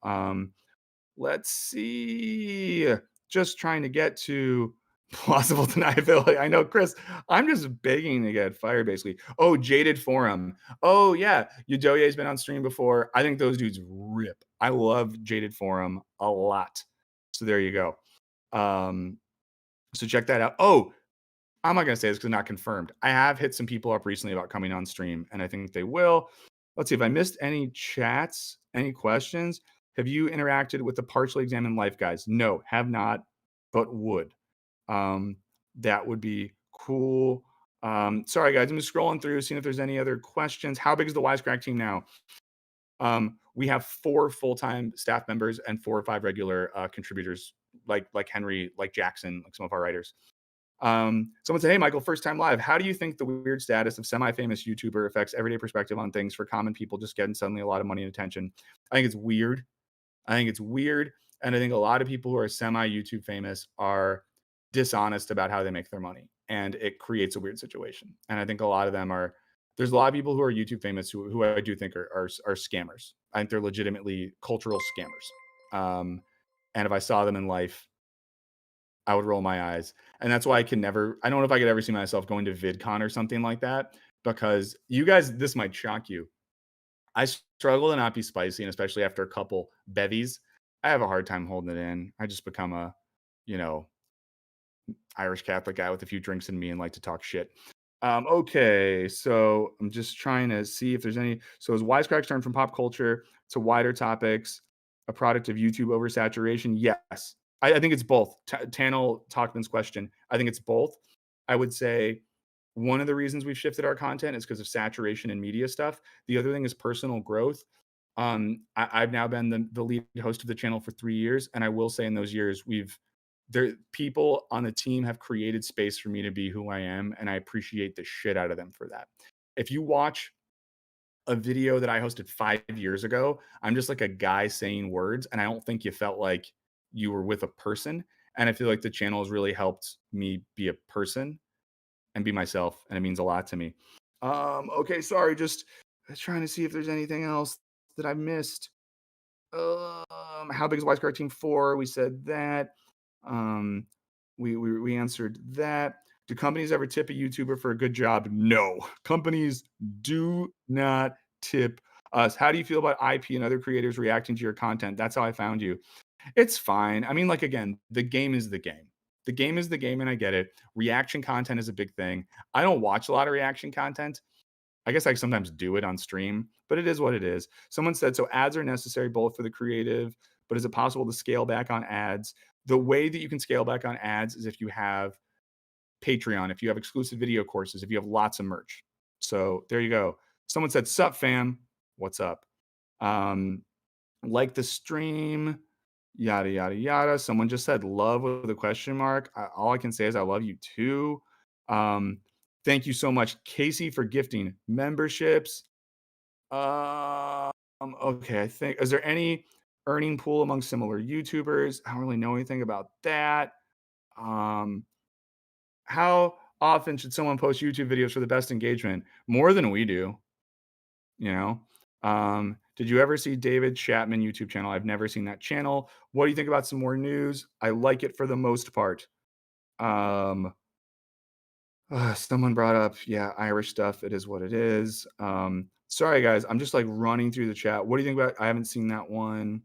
Let's see. Just trying to get to plausible deniability. I know, Chris, I'm just begging to get fired, basically. Oh, Jaded Forum. Oh, yeah. Udoye's been on stream before. I think those dudes rip. I love Jaded Forum a lot. So there you go. So check that out. Oh, I'm not going to say this because it's not confirmed. I have hit some people up recently about coming on stream, and I think they will. Let's see if I missed any chats, any questions. Have you interacted with the partially examined life guys? No, have not, but would. That would be cool. Sorry, guys. I'm just scrolling through, seeing if there's any other questions. How big is the Wisecrack team now? We have 4 full-time staff members and 4 or 5 regular contributors, like Henry, like Jackson, like some of our writers. Someone said, "Hey, Michael, first time live. How do you think the weird status of semi-famous YouTuber affects everyday perspective on things for common people just getting suddenly a lot of money and attention?" I think it's weird. And I think a lot of people who are semi-YouTube famous are dishonest about how they make their money, and it creates a weird situation. And I think a lot of them are. There's a lot of people who are YouTube famous who I do think are scammers. I think they're legitimately cultural scammers. And if I saw them in life, I would roll my eyes. And that's why I don't know if I could ever see myself going to VidCon or something like that, because you guys, this might shock you. I struggle to not be spicy, and especially after a couple bevies, I have a hard time holding it in. I just become a, you know, Irish Catholic guy with a few drinks in me and like to talk shit. Okay, so I'm just trying to see if there's any. So is Wisecracks turned from pop culture to wider topics a product of YouTube oversaturation? Yes. I think it's both. Tannel Talkman's question. I think it's both. I would say one of the reasons we've shifted our content is because of saturation in media stuff. The other thing is personal growth. I've now been the lead host of the channel for 3 years, and I will say in those years people on the team have created space for me to be who I am, and I appreciate the shit out of them for that. If you watch a video that I hosted 5 years ago, I'm just like a guy saying words, and I don't think you felt like you were with a person. And I feel like the channel has really helped me be a person and be myself, and it means a lot to me. Okay, sorry, just trying to see if there's anything else that I missed. How big is Wisecrack Team 4? We said that. Um, we answered that. Do companies ever tip a YouTuber for a good job? No. Companies do not tip us. How do you feel about IP and other creators reacting to your content? That's how I found you. It's fine. I mean, like, again, the game is the game. The game is the game, and I get it. Reaction content is a big thing. I don't watch a lot of reaction content. I guess I sometimes do it on stream, but it is what it is. Someone said, so ads are necessary both for the creative, but is it possible to scale back on ads? The way that you can scale back on ads is if you have Patreon, if you have exclusive video courses, if you have lots of merch. So there you go. Someone said, sup, fam. What's up? Um, like the stream, yada, yada, yada. Someone just said love with a question mark. All I can say is I love you too. Um, thank you so much, Casey, for gifting memberships. Okay, I think, is there any earning pool among similar YouTubers? I don't really know anything about that. Um, how often should someone post YouTube videos for the best engagement? More than we do, you know? Did you ever see David Chapman YouTube channel? I've never seen that channel. What do you think about some more news? I like it for the most part. Um, someone brought up, yeah, Irish stuff. It is what it is. Sorry guys, I'm just like running through the chat. What do you think about? I haven't seen that one.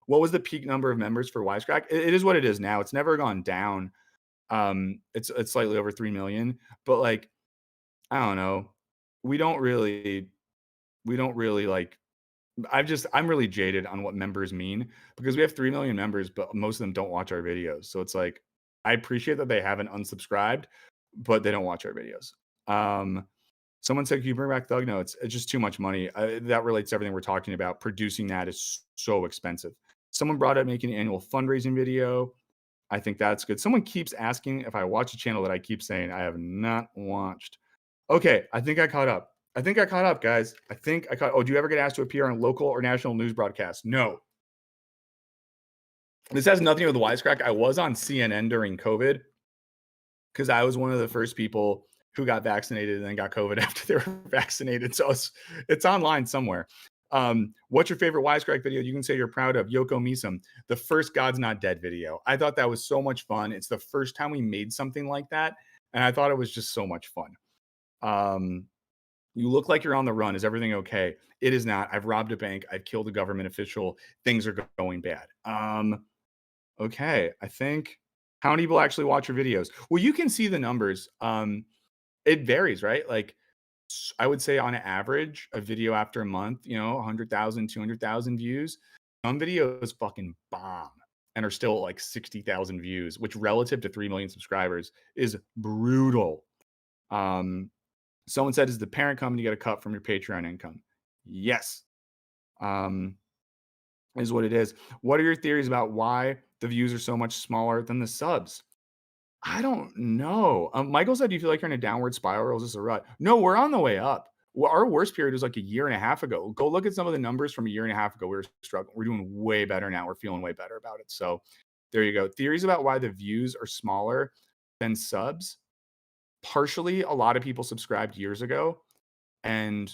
What was the peak number of members for Wisecrack? It is what it is now. It's never gone down. It's slightly over 3 million, but like, I don't know. We don't really like, I'm really jaded on what members mean because we have 3 million members, but most of them don't watch our videos. So it's like, I appreciate that they haven't unsubscribed, but they don't watch our videos. Someone said, can you bring back Thug Notes? It's just too much money. That relates to everything we're talking about. Producing that is so expensive. Someone brought up making an annual fundraising video. I think that's good. Someone keeps asking if I watch a channel that I keep saying I have not watched. Okay, I think I caught up. Guys. Oh, do you ever get asked to appear on local or national news broadcasts? No. This has nothing to do with Wisecrack. I was on CNN during COVID because I was one of the first people who got vaccinated and then got COVID after they were vaccinated. So it's online somewhere. What's your favorite Wisecrack video you can say you're proud of? Yoko Misum, the first God's Not Dead video. I thought that was so much fun. It's the first time we made something like that. And I thought it was just so much fun. You look like you're on the run. Is everything okay? It is not. I've robbed a bank. I've killed a government official. Things are going bad. Okay. I think, how many people actually watch your videos? Well, you can see the numbers. It varies, right? Like, I would say on average, a video after a month, 100,000, 200,000 views. Some videos fucking bomb and are still like 60,000 views, which relative to 3 million subscribers is brutal. Someone said, "Is the parent company get a cut from your Patreon income?" Yes. Is what it is. What are your theories about why the views are so much smaller than the subs? I don't know. Michael said, "Do you feel like you're in a downward spiral or is this a rut?" No, we're on the way up. Well, our worst period was like a year and a half ago. Go look at some of the numbers from a year and a half ago. We were struggling. We're doing way better now. We're feeling way better about it. So there you go. Theories about why the views are smaller than subs. Partially, a lot of people subscribed years ago and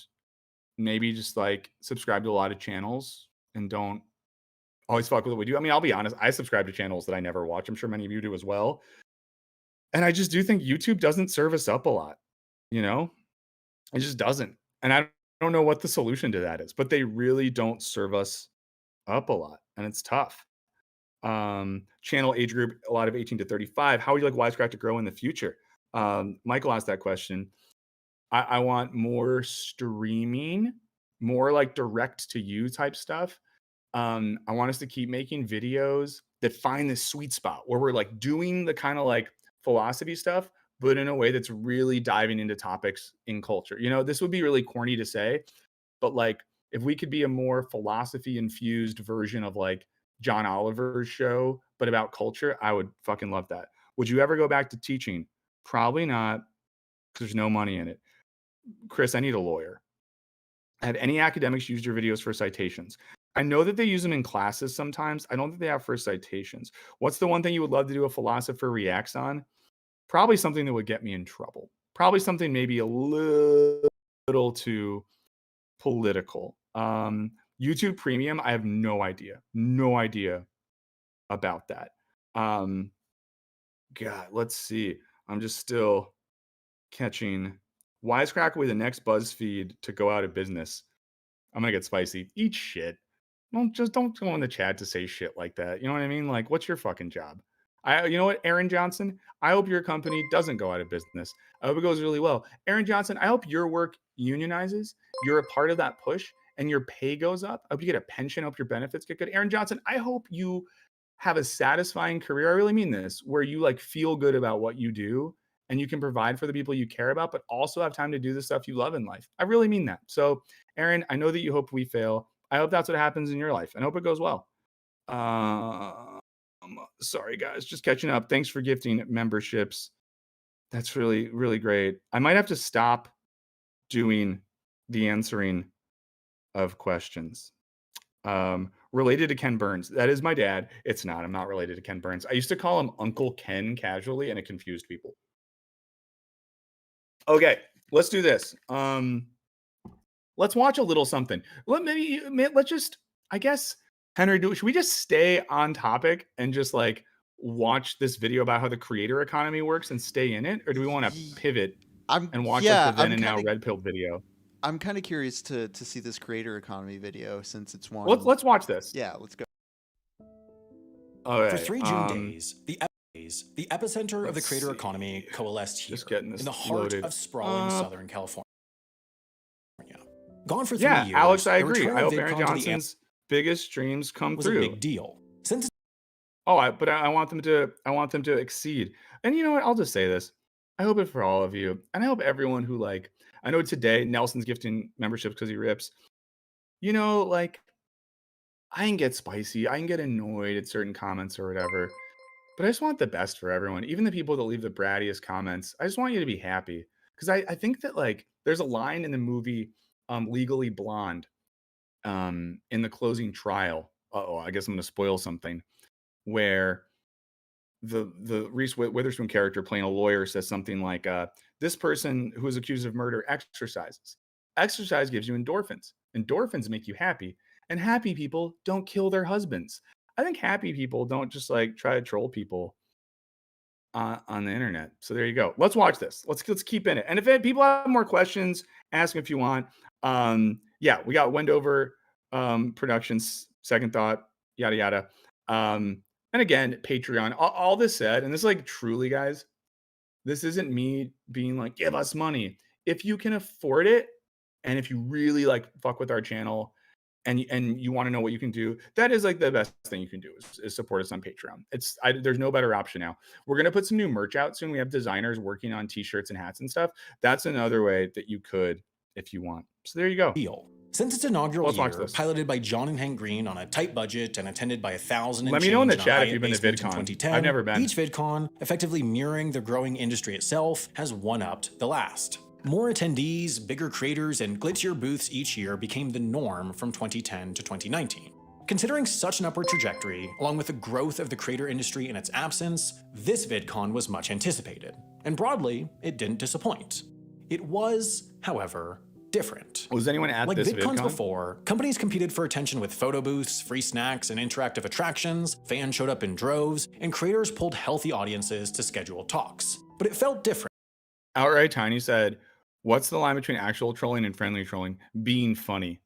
maybe just like subscribe to a lot of channels and don't always fuck with what we do. I mean, I'll be honest, I subscribe to channels that I never watch. I'm sure many of you do as well. And I just do think YouTube doesn't serve us up a lot, you know? It just doesn't. And I don't know what the solution to that is, but they really don't serve us up a lot. And it's tough. Channel age group, a lot of 18 to 35. How would you like Wisecrack to grow in the future? Michael asked that question. I want more streaming, more like direct to you type stuff. I want us to keep making videos that find this sweet spot where we're like doing the kind of like philosophy stuff, but in a way that's really diving into topics in culture. This would be really corny to say, but like if we could be a more philosophy infused version of like John Oliver's show, but about culture, I would fucking love that. Would you ever go back to teaching? Probably not, because there's no money in it. Chris, I need a lawyer. Have any academics used your videos for citations? I know that they use them in classes sometimes. I don't think they have for citations. What's the one thing you would love to do a philosopher reacts on? Probably something that would get me in trouble. Probably something maybe a little too political. YouTube Premium, I have no idea about that. Um, God, let's see. I'm just still catching. Wisecrack will be the next BuzzFeed to go out of business. I'm gonna get spicy. Eat shit. Don't go in the chat to say shit like that. You know what I mean? Like, what's your fucking job? You know what, Aaron Johnson? I hope your company doesn't go out of business. I hope it goes really well. Aaron Johnson, I hope your work unionizes. You're a part of that push, and your pay goes up. I hope you get a pension. I hope your benefits get good. Aaron Johnson, I hope you have a satisfying career. I really mean this, where you like feel good about what you do and you can provide for the people you care about, but also have time to do the stuff you love in life. I really mean that. So, Aaron, I know that you hope we fail. I hope that's what happens in your life, and I hope it goes well. Sorry, guys, just catching up. Thanks for gifting memberships. That's really, really great. I might have to stop doing the answering of questions. Related to Ken Burns. That is my dad. It's not. I'm not related to Ken Burns. I used to call him Uncle Ken casually, and it confused people. Okay, let's do this. Let's watch a little something. Let's just, I guess, Henry, should we just stay on topic and just like watch this video about how the creator economy works and stay in it, or do we want to pivot and watch like the then and now red pill video? I'm kind of curious to see this creator economy video since it's one. Let's watch this. Yeah, let's go. Okay, for 3 June days, the epicenter of the creator economy coalesced here in the heart of sprawling Southern California. Gone for 3 years. Yeah, Alex, I agree. I hope Aaron Johnson's biggest dreams come through. Was a big deal. Since but I want them to exceed. And you know what? I'll just say this. I hope it for all of you. And I hope everyone who like, I know today Nelson's gifting memberships because he rips. You know, like, I can get spicy. I can get annoyed at certain comments or whatever. But I just want the best for everyone. Even the people that leave the brattiest comments. I just want you to be happy. Because I think that like there's a line in the movie Legally Blonde in the closing trial. I guess I'm going to spoil something. Where the Reese Witherspoon character playing a lawyer says something like, this person who is accused of murder exercises. Exercise gives you endorphins. Endorphins make you happy. And happy people don't kill their husbands. I think happy people don't just like try to troll people on the internet. So there you go. Let's watch this. Let's keep in it. And if people have more questions, ask them if you want. Yeah, we got Wendover Productions, Second Thought, yada yada. And again, Patreon. All this said, and this is like truly, guys, this isn't me being like, give us money. If you can afford it, and if you really like fuck with our channel, and you want to know what you can do, that is like the best thing you can do is support us on Patreon. There's no better option now. We're gonna put some new merch out soon. We have designers working on t-shirts and hats and stuff. That's another way that you could if you want. So there you go. Since its inaugural year, piloted by John and Hank Green on a tight budget and attended by 1,000 and let me know in the chat if you've been to VidCon. I've never been. Each VidCon, effectively mirroring the growing industry itself, has one-upped the last. More attendees, bigger creators, and glitzier booths each year became the norm from 2010 to 2019. Considering such an upward trajectory, along with the growth of the creator industry in its absence, this VidCon was much anticipated. And broadly, it didn't disappoint. It was, however, different. Was anyone at like this VidCons VidCon? before, companies competed for attention with photo booths, free snacks, and interactive attractions, fans showed up in droves, and creators pulled healthy audiences to schedule talks. But it felt different. Outright Tiny said, what's the line between actual trolling and friendly trolling? Being funny.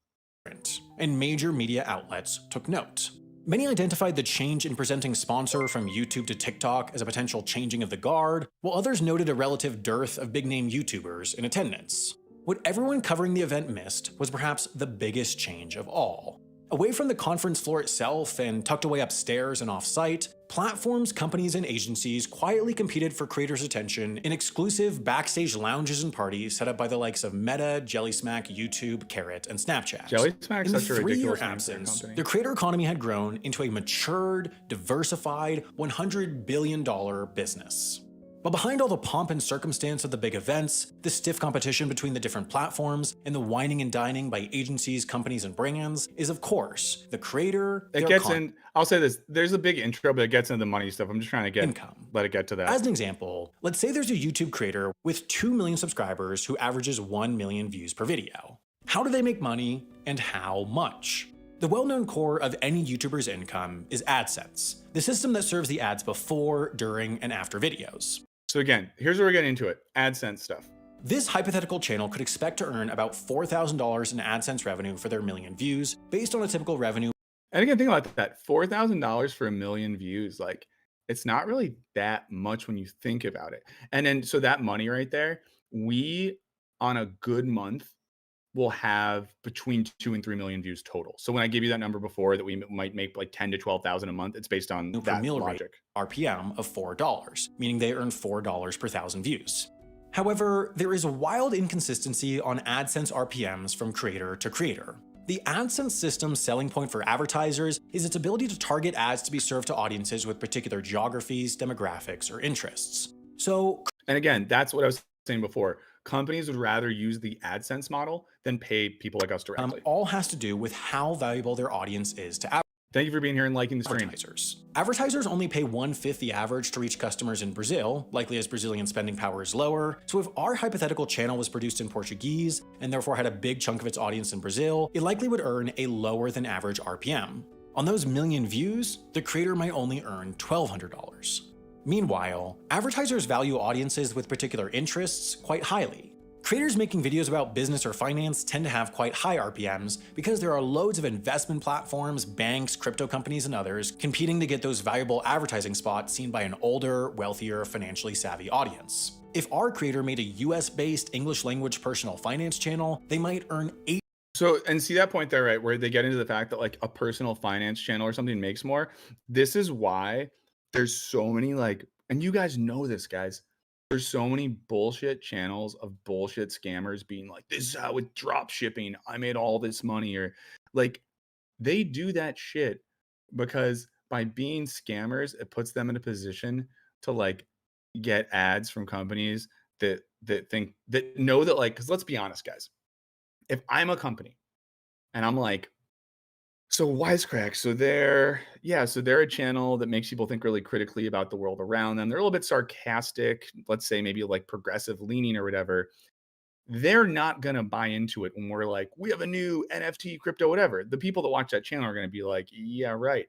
And major media outlets took note. Many identified the change in presenting sponsor from YouTube to TikTok as a potential changing of the guard, while others noted a relative dearth of big-name YouTubers in attendance. What everyone covering the event missed was perhaps the biggest change of all. Away from the conference floor itself and tucked away upstairs and off-site, platforms, companies, and agencies quietly competed for creators' attention in exclusive backstage lounges and parties set up by the likes of Meta, JellySmack, YouTube, Carrot, and Snapchat. JellySmack's such a ridiculous absence, the creator economy had grown into a matured, diversified, $100 billion business. But behind all the pomp and circumstance of the big events, the stiff competition between the different platforms, and the wining and dining by agencies, companies, and brands is, of course, the creator. It gets in. I'll say this: there's a big intro, but it gets into the money stuff. I'm just trying to let it get to that. As an example, let's say there's a YouTube creator with 2 million subscribers who averages 1 million views per video. How do they make money, and how much? The well-known core of any YouTuber's income is AdSense, the system that serves the ads before, during, and after videos. So again, here's where we're getting into it. AdSense stuff. This hypothetical channel could expect to earn about $4,000 in AdSense revenue for their million views, based on a typical revenue. And again, think about that. $4,000 for a million views. Like, it's not really that much when you think about it. And then, so that money right there, we, on a good month, will have between 2 and 3 million views total. So when I gave you that number before that we might make like 10 to 12,000 a month, it's based on that logic. RPM of $4, meaning they earn $4 per thousand views. However, there is a wild inconsistency on AdSense RPMs from creator to creator. The AdSense system's selling point for advertisers is its ability to target ads to be served to audiences with particular geographies, demographics, or interests. And again, that's what I was saying before. Companies would rather use the AdSense model than pay people like us directly. All has to do with how valuable their audience is to advertisers. Thank you for being here and liking the stream. Advertisers only pay 1/5 the average to reach customers in Brazil, likely as Brazilian spending power is lower. So if our hypothetical channel was produced in Portuguese and therefore had a big chunk of its audience in Brazil, it likely would earn a lower than average RPM. On those million views, the creator might only earn $1,200. Meanwhile, advertisers value audiences with particular interests quite highly. Creators making videos about business or finance tend to have quite high RPMs because there are loads of investment platforms, banks, crypto companies, and others competing to get those valuable advertising spots seen by an older, wealthier, financially savvy audience. If our creator made a US-based English language personal finance channel, they might earn $8. So, and see that point there, right, where they get into the fact that like a personal finance channel or something makes more. This is why there's so many like, and you guys know this, guys. There's so many bullshit channels of bullshit scammers being like, this is how with drop shipping, I made all this money. Or like, they do that shit because by being scammers, it puts them in a position to like get ads from companies that think that know that like, because let's be honest, guys. If I'm a company and I'm like, so Wisecrack, so they're a channel that makes people think really critically about the world around them. They're a little bit sarcastic, let's say maybe like progressive leaning or whatever. They're not going to buy into it when we're like, we have a new NFT, crypto, whatever. The people that watch that channel are going to be like, yeah, right.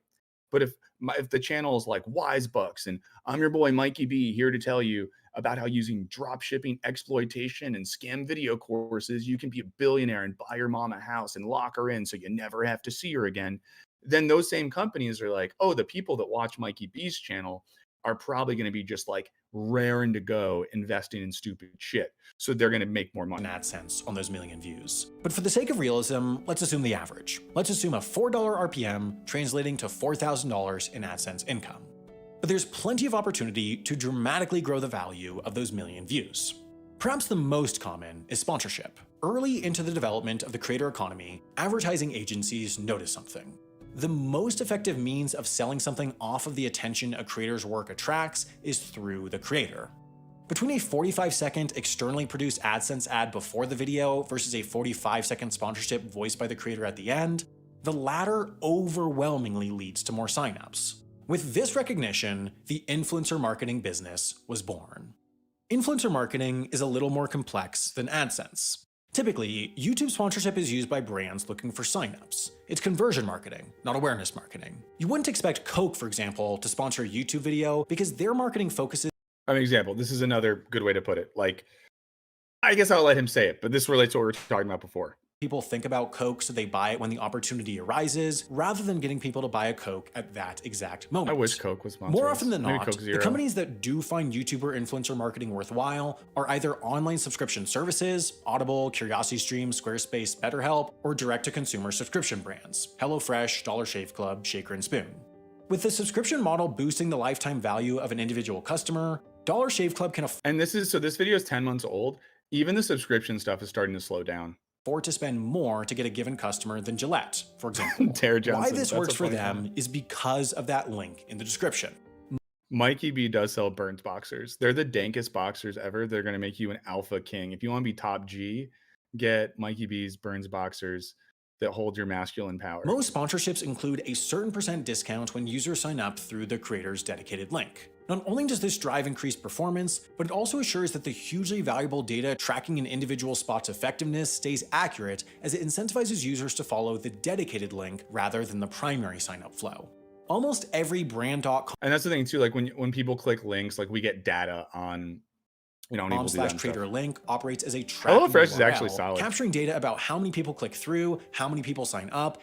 But if the channel is like Wise Bucks and I'm your boy Mikey B here to tell you about how using drop shipping, exploitation, and scam video courses, you can be a billionaire and buy your mom a house and lock her in so you never have to see her again, then those same companies are like, oh, the people that watch Mikey B's channel are probably going to be just like raring to go investing in stupid shit. So they're going to make more money. In AdSense on those million views. But for the sake of realism, let's assume the average. Let's assume a $4 RPM translating to $4,000 in AdSense income. But there's plenty of opportunity to dramatically grow the value of those million views. Perhaps the most common is sponsorship. Early into the development of the creator economy, advertising agencies notice something. The most effective means of selling something off of the attention a creator's work attracts is through the creator. Between a 45-second externally produced AdSense ad before the video versus a 45-second sponsorship voiced by the creator at the end, the latter overwhelmingly leads to more signups. With this recognition, the influencer marketing business was born. Influencer marketing is a little more complex than AdSense. Typically, YouTube sponsorship is used by brands looking for signups. It's conversion marketing, not awareness marketing. You wouldn't expect Coke, for example, to sponsor a YouTube video because their marketing focuses. An example, this is another good way to put it. Like, I guess I'll let him say it, but this relates to what we were talking about before. People think about Coke so they buy it when the opportunity arises, rather than getting people to buy a Coke at that exact moment. I wish Coke was sponsored. More often than not, the companies that do find YouTuber influencer marketing worthwhile are either online subscription services, Audible, CuriosityStream, Squarespace, BetterHelp, or direct-to-consumer subscription brands, HelloFresh, Dollar Shave Club, Shaker and Spoon. With the subscription model boosting the lifetime value of an individual customer, Dollar Shave Club can and this video is 10 months old. Even the subscription stuff is starting to slow down. Afford to spend more to get a given customer than Gillette, for example. Why this works for them is because of that link in the description. Mikey B does sell Burns boxers. They're the dankest boxers ever. They're going to make you an alpha king. If you want to be top G, get Mikey B's Burns boxers that hold your masculine power. Most sponsorships include a certain % discount when users sign up through the creator's dedicated link. Not only does this drive increased performance, but it also assures that the hugely valuable data tracking an individual spot's effectiveness stays accurate, as it incentivizes users to follow the dedicated link rather than the primary signup flow. Almost every brand.com And that's the thing too, like when people click links, like we get data on, when people do that and creator stuff. link operates as a tracking HelloFresh is URL, actually solid. capturing data about how many people click through, how many people sign up.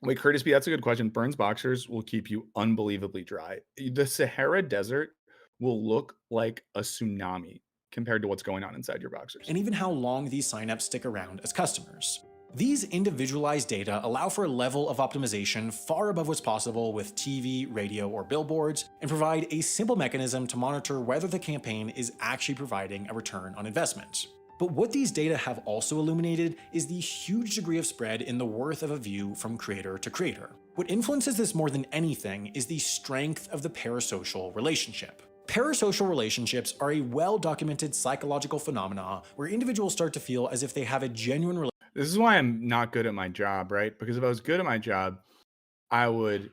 Wait, Curtis B, that's a good question. Burns Boxers will keep you unbelievably dry. The Sahara Desert will look like a tsunami compared to what's going on inside your boxers. And even how long these signups stick around as customers. These individualized data allow for a level of optimization far above what's possible with TV, radio, or billboards, and provide a simple mechanism to monitor whether the campaign is actually providing a return on investment. But what these data have also illuminated is the huge degree of spread in the worth of a view from creator to creator. What influences this more than anything is the strength of the parasocial relationship. Parasocial relationships are a well-documented psychological phenomena where individuals start to feel as if they have a genuine relationship. This is why I'm not good at my job, right? Because if I was good at my job, I would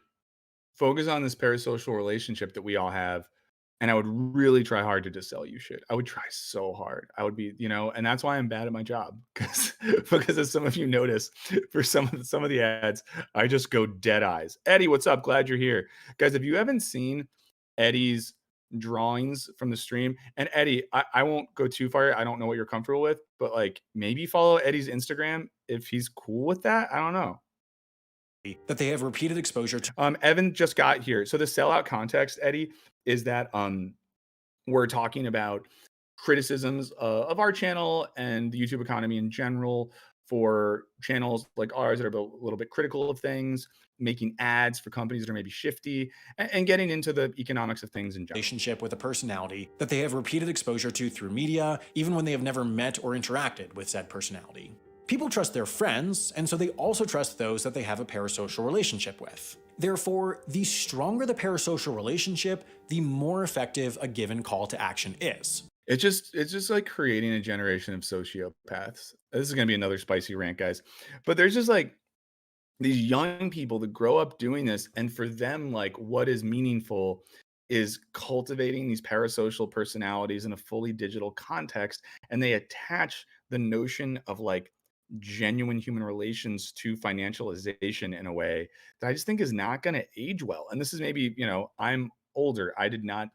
focus on this parasocial relationship that we all have, and I would really try hard to just sell you shit. I would try so hard. I would be, and that's why I'm bad at my job. Because as some of you notice, for some of the ads, I just go dead eyes. Eddie, what's up? Glad you're here. Guys, if you haven't seen Eddie's drawings from the stream, and Eddie, I won't go too far. I don't know what you're comfortable with, but like maybe follow Eddie's Instagram if he's cool with that. I don't know. That they have repeated exposure to. Evan just got here. So the sellout context, Eddie, is that we're talking about criticisms of our channel and the YouTube economy in general for channels like ours that are a little bit critical of things, making ads for companies that are maybe shifty, and getting into the economics of things in general. Relationship with a personality that they have repeated exposure to through media, even when they have never met or interacted with said personality. People trust their friends, and so they also trust those that they have a parasocial relationship with. Therefore, the stronger the parasocial relationship, the more effective a given call to action is. It's just like creating a generation of sociopaths. This is going to be another spicy rant, guys. But there's just like these young people that grow up doing this, and for them, like what is meaningful is cultivating these parasocial personalities in a fully digital context, and they attach the notion of like genuine human relations to financialization in a way that I just think is not going to age well. And this is maybe, I'm older. I did not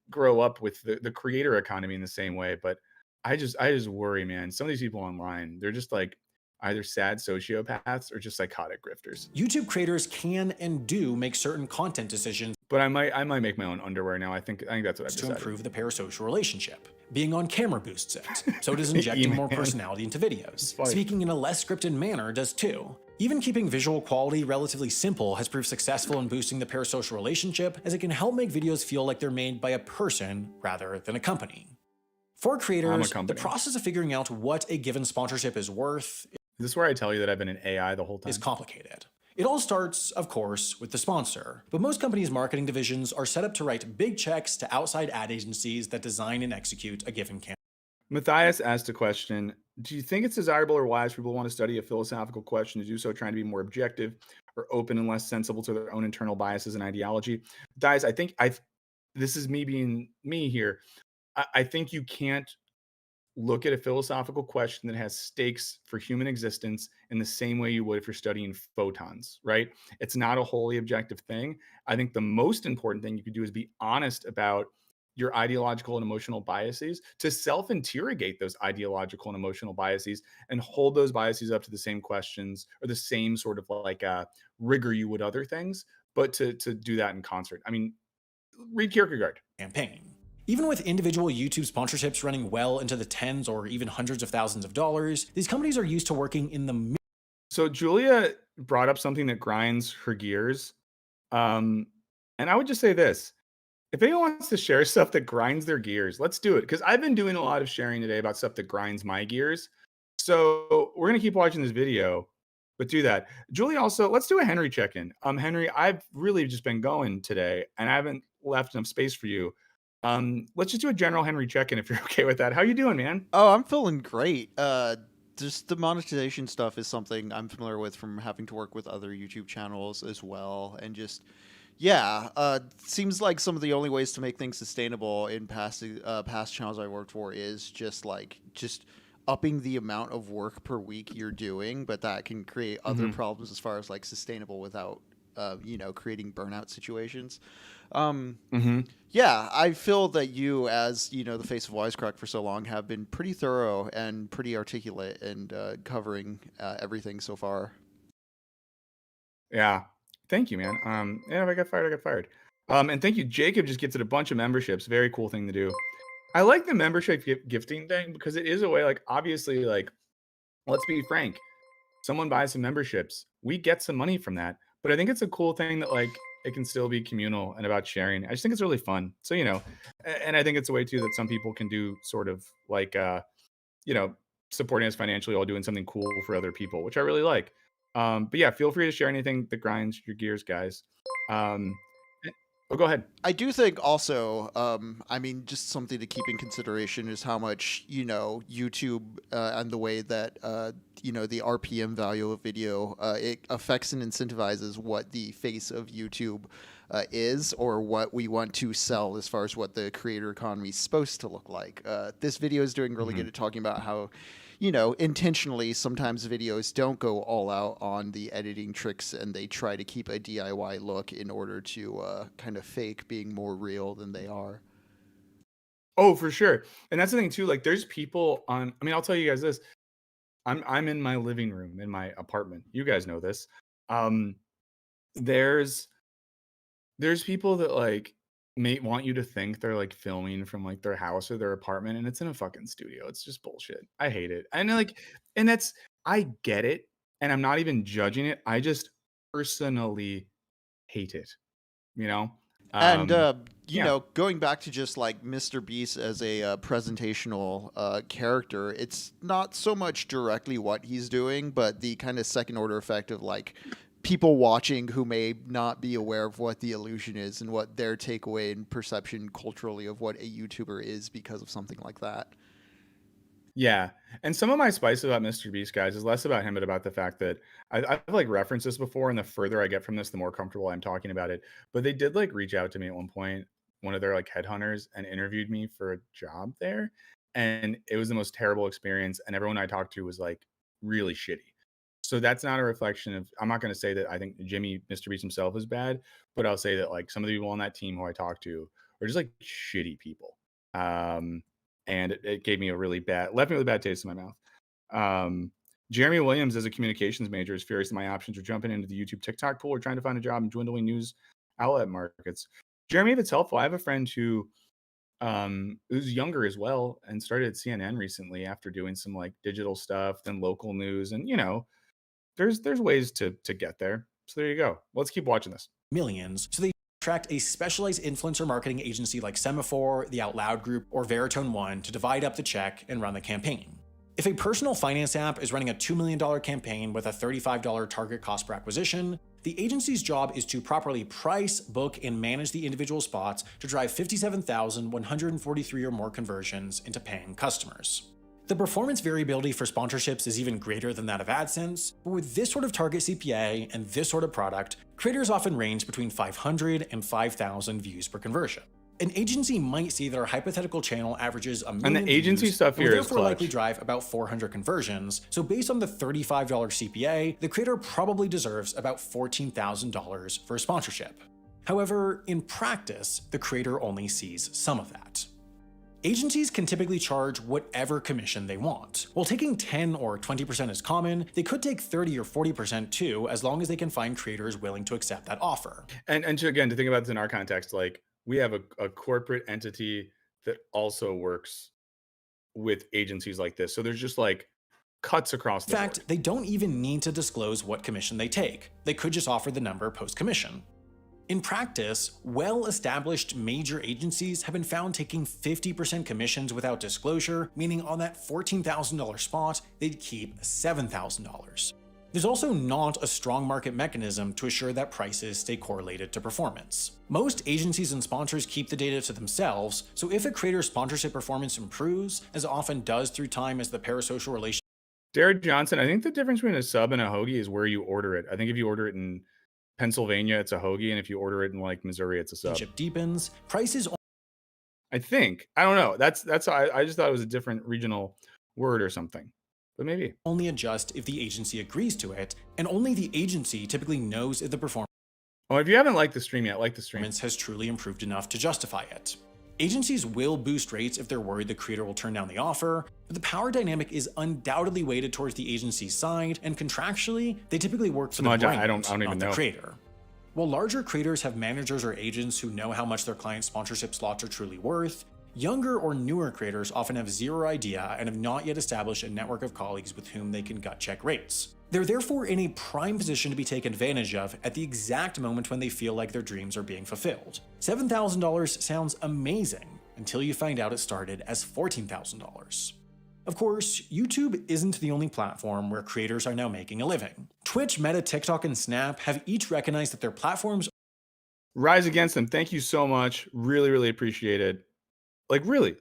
grow up with the creator economy in the same way, but I just worry, man. Some of these people online, they're just like either sad sociopaths or just psychotic grifters. YouTube creators can and do make certain content decisions, but I might make my own underwear now. I think that's what I've decided. To improve the parasocial relationship. Being on camera boosts it. So does injecting more personality into videos. Speaking in a less scripted manner does too. Even keeping visual quality relatively simple has proved successful in boosting the parasocial relationship, as it can help make videos feel like they're made by a person rather than a company. For creators, the process of figuring out what a given sponsorship is worth is this where I tell you that I've been an AI the whole time? Is complicated. It all starts, of course, with the sponsor, but most companies' marketing divisions are set up to write big checks to outside ad agencies that design and execute a given campaign. Matthias asked a question: do you think it's desirable or wise for people who want to study a philosophical question to do so trying to be more objective or open and less sensible to their own internal biases and ideology? Guys, I think this is me being me here. I think you can't look at a philosophical question that has stakes for human existence in the same way you would if you're studying photons, right? It's not a wholly objective thing. I think the most important thing you could do is be honest about your ideological and emotional biases, to self-interrogate those ideological and emotional biases and hold those biases up to the same questions or the same sort of like rigor you would other things, but to do that in concert. I mean, read Kierkegaard. Campaign. Even with individual YouTube sponsorships running well into the tens or even hundreds of thousands of dollars, these companies are used to working in the... So Julia brought up something that grinds her gears. And I would just say this: if anyone wants to share stuff that grinds their gears, let's do it. Because I've been doing a lot of sharing today about stuff that grinds my gears. So we're going to keep watching this video, but do that. Julia, also, let's do a Henry check-in. Henry, I've really just been going today, and I haven't left enough space for you. Let's just do a general Henry check-in if you're okay with that. How you doing, man? Oh, I'm feeling great. Just the monetization stuff is something I'm familiar with from having to work with other YouTube channels as well, and just Yeah, seems like some of the only ways to make things sustainable in past channels I worked for is just upping the amount of work per week you're doing, but that can create other Hmm. problems as far as like sustainable without creating burnout situations. Um, Hmm. yeah, I feel that you, as the face of Wisecrack for so long, have been pretty thorough and pretty articulate and covering everything so far. Yeah. Thank you, man. Yeah, if I got fired, I got fired. And thank you. Jacob just gets it a bunch of memberships. Very cool thing to do. I like the membership gifting thing because it is a way, like, obviously, like, let's be frank. Someone buys some memberships. We get some money from that. But I think it's a cool thing that, like, it can still be communal and about sharing. I just think it's really fun. So, and I think it's a way too that some people can do sort of like, you know, supporting us financially while doing something cool for other people, which I really like. But yeah, feel free to share anything that grinds your gears, guys. Um, oh, go ahead. I do think also, I mean, just something to keep in consideration is how much, YouTube and the way that, the RPM value of video, it affects and incentivizes what the face of YouTube is or what we want to sell as far as what the creator economy is supposed to look like. This video is doing really Mhm. good at talking about how intentionally sometimes videos don't go all out on the editing tricks and they try to keep a DIY look in order to kind of fake being more real than they are. Oh, for sure. And that's the thing too. Like, there's people on. I mean, I'll tell you guys this. I'm in my living room in my apartment. You guys know this. Um, there's there's people that like may want you to think they're like filming from like their house or their apartment, and it's in a fucking studio. It's just bullshit. I hate it. And like, and that's I get it, and I'm not even judging it. I just personally hate it. You know. And Um, yeah. going back to just like Mr. Beast as a presentational character, it's not so much directly what he's doing, but the kind of second order effect of like people watching who may not be aware of what the illusion is and what their takeaway and perception culturally of what a YouTuber is because of something like that. Yeah, and some of my spice about Mr. Beast, guys, is less about him, but about the fact that I've like referenced this before, and the further I get from this, the more comfortable I'm talking about it. But they did like reach out to me at one point, one of their like headhunters, and interviewed me for a job there, and it was the most terrible experience. And everyone I talked to was like really shitty. So that's not a reflection of. I'm not going to say that I think Jimmy, Mr. Beast himself, is bad, but I'll say that like some of the people on that team who I talked to are just like shitty people. Um, and it gave me left me with a bad taste in my mouth. Um, Jeremy Williams, as a communications major, is furious that my options are jumping into the YouTube TikTok pool or trying to find a job in dwindling news outlet markets. Jeremy, if it's helpful, I have a friend who's younger as well and started at CNN recently after doing some like digital stuff, then local news, and there's ways to get there. So there you go. Let's keep watching this. Millions, so they attract a specialized influencer marketing agency like Semaphore, the Out Loud Group, or Veritone One to divide up the check and run the campaign. If a personal finance app is running a $2 million campaign with a $35 target cost per acquisition, the agency's job is to properly price, book, and manage the individual spots to drive 57,143 or more conversions into paying customers. The performance variability for sponsorships is even greater than that of AdSense, but with this sort of target CPA and this sort of product, creators often range between 500 and 5,000 views per conversion. An agency might see that our hypothetical channel averages a million And the agency views, stuff and will here is therefore likely clutch. drive about 400 conversions, so based on the $35 CPA, the creator probably deserves about $14,000 for a sponsorship. However, in practice, the creator only sees some of that. Agencies can typically charge whatever commission they want. While taking 10 or 20% is common, they could take 30 or 40% too, as long as they can find creators willing to accept that offer. And to think about this in our context, like we have a corporate entity that also works with agencies like this. So there's just like cuts across In the fact, board. they don't even need to disclose what commission they take. They could just offer the number post-commission. In practice, well-established major agencies have been found taking 50% commissions without disclosure, meaning on that $14,000 spot, they'd keep $7,000. There's also not a strong market mechanism to assure that prices stay correlated to performance. Most agencies and sponsors keep the data to themselves, so if a creator's sponsorship performance improves, as it often does through time as the parasocial relationship. Jared Johnson, I think the difference between a sub and a hoagie is where you order it. I think if you order it in Pennsylvania, it's a hoagie, and if you order it in like Missouri, it's a sub. relationship deepens, prices I think. I don't know. That's I just thought it was a different regional word or something. But maybe. only adjust if the agency agrees to it, and only the agency typically knows if the performance Oh, if you haven't liked the stream yet, like the stream. has truly improved enough to justify it. Agencies will boost rates if they're worried the creator will turn down the offer, but the power dynamic is undoubtedly weighted towards the agency's side, and contractually, they typically work for Smudge, the brand, I don't even not the know. creator. While larger creators have managers or agents who know how much their client sponsorship slots are truly worth, younger or newer creators often have zero idea and have not yet established a network of colleagues with whom they can gut check rates. They're therefore in a prime position to be taken advantage of at the exact moment when they feel like their dreams are being fulfilled. $7,000 sounds amazing until you find out it started as $14,000. Of course, YouTube isn't the only platform where creators are now making a living. Twitch, Meta, TikTok, and Snap have each recognized that their platforms Rise against them. Thank you so much. Really, really appreciate it. I really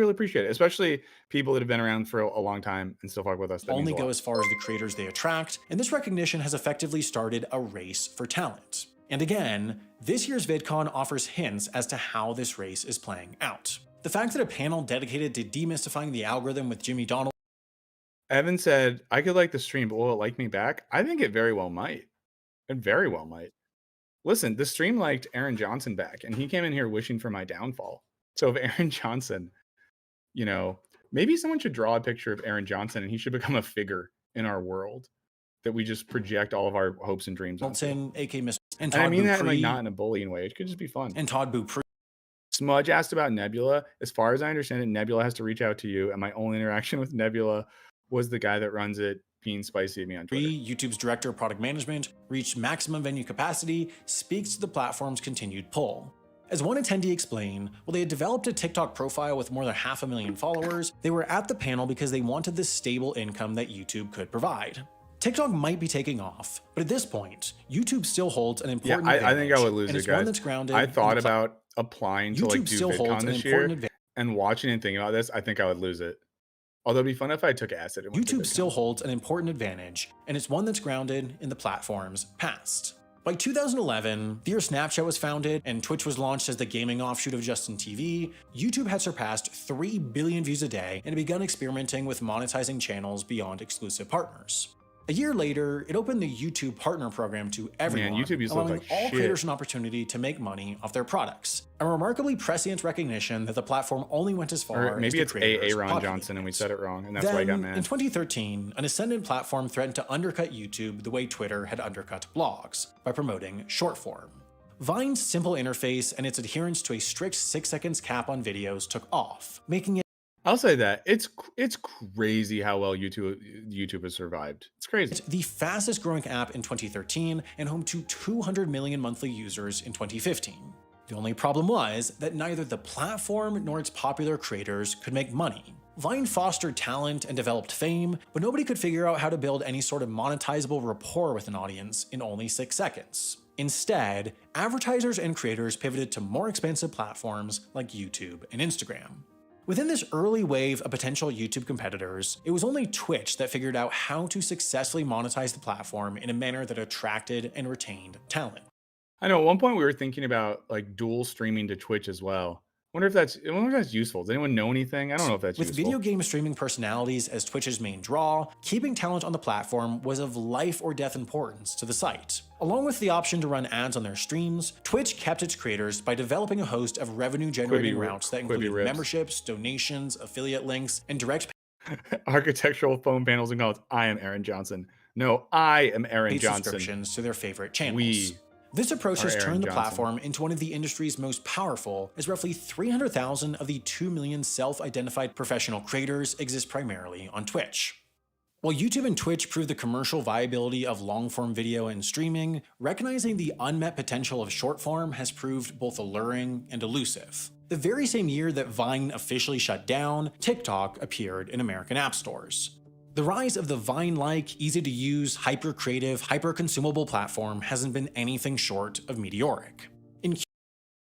appreciate it. Especially people that have been around for a long time and still fuck with us. That only means a go lot. as far as the creators they attract, and this recognition has effectively started a race for talent. And again, this year's VidCon offers hints as to how this race is playing out. The fact that a panel dedicated to demystifying the algorithm with Jimmy Donald Evan said, I could like the stream, but will it like me back? I think it very well might. It very well might. Listen, the stream liked Aaron Johnson back, and he came in here wishing for my downfall. So if Aaron Johnson, maybe someone should draw a picture of Aaron Johnson and he should become a figure in our world that we just project all of our hopes and dreams onto. Donaldson, aka Mr. And I mean that in like not in a bullying way. It could just be fun. and Todd Boupree Smudge asked about Nebula. As far as I understand it, Nebula has to reach out to you, and my only interaction with Nebula was the guy that runs it being spicy at me on Twitter. YouTube's director of product management, reached maximum venue capacity, speaks to the platform's continued pull. As one attendee explained, while they had developed a TikTok profile with more than 500,000 followers, they were at the panel because they wanted the stable income that YouTube could provide. TikTok might be taking off, but at this point, YouTube still holds an important advantage. I think I would lose and it, it's guys. one that's grounded I thought in the about applying to like YouTube do still holds VidCon an this year, important advantage. and watching and thinking about this, I think I would lose it. Although it'd be fun if I took acid. And went to YouTube still VidCon. holds an important advantage, and it's one that's grounded in the platform's past. By 2011, the year Snapchat was founded and Twitch was launched as the gaming offshoot of Justin TV, YouTube had surpassed 3 billion views a day and had begun experimenting with monetizing channels beyond exclusive partners. A year later, it opened the YouTube Partner Program to everyone, YouTube used to look allowing like all shit. creators an opportunity to make money off their products. A remarkably prescient recognition that the platform only went as far Or maybe as it's the creators Aaron populated Johnson, and we it. said it wrong, and that's why I got Then, mad. in 2013, an ascendant platform threatened to undercut YouTube the way Twitter had undercut blogs by promoting short form. Vine's simple interface and its adherence to a strict 6 seconds cap on videos took off, making it I'll say that it's crazy how well YouTube has survived. It's crazy. the fastest growing app in 2013 and home to 200 million monthly users in 2015. The only problem was that neither the platform nor its popular creators could make money. Vine fostered talent and developed fame, but nobody could figure out how to build any sort of monetizable rapport with an audience in only 6 seconds. Instead, advertisers and creators pivoted to more expensive platforms like YouTube and Instagram. Within this early wave of potential YouTube competitors, it was only Twitch that figured out how to successfully monetize the platform in a manner that attracted and retained talent. I know at one point we were thinking about like dual streaming to Twitch as well. I wonder if that's useful. Does anyone know anything? I don't know if that's With useful. video game streaming personalities as Twitch's main draw, keeping talent on the platform was of life or death importance to the site. Along with the option to run ads on their streams, Twitch kept its creators by developing a host of revenue-generating routes that included rips. memberships, donations, affiliate links, and direct Architectural foam panels and calls. I am Aaron Johnson. No, I am Aaron paid Johnson. subscriptions to their favorite channels. We This approach has are Aaron turned the Johnson. platform into one of the industry's most powerful, as roughly 300,000 of the 2 million self-identified professional creators exist primarily on Twitch. While YouTube and Twitch proved the commercial viability of long-form video and streaming, recognizing the unmet potential of short-form has proved both alluring and elusive. The very same year that Vine officially shut down, TikTok appeared in American app stores. The rise of the Vine-like, easy-to-use, hyper-creative, hyper-consumable platform hasn't been anything short of meteoric. In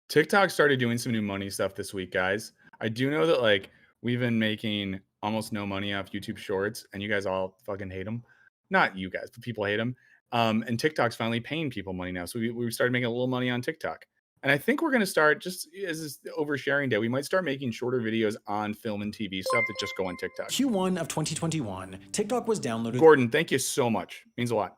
TikTok started doing some new money stuff this week, guys. I do know that like we've been making almost no money off YouTube Shorts, and you guys all fucking hate them. Not you guys, but people hate them. And TikTok's finally paying people money now. So we started making a little money on TikTok. And I think we're going to start, just as this oversharing day, we might start making shorter videos on film and TV stuff that just go on TikTok. Q1 of 2021, TikTok was downloaded Gordon, thank you so much. Means a lot.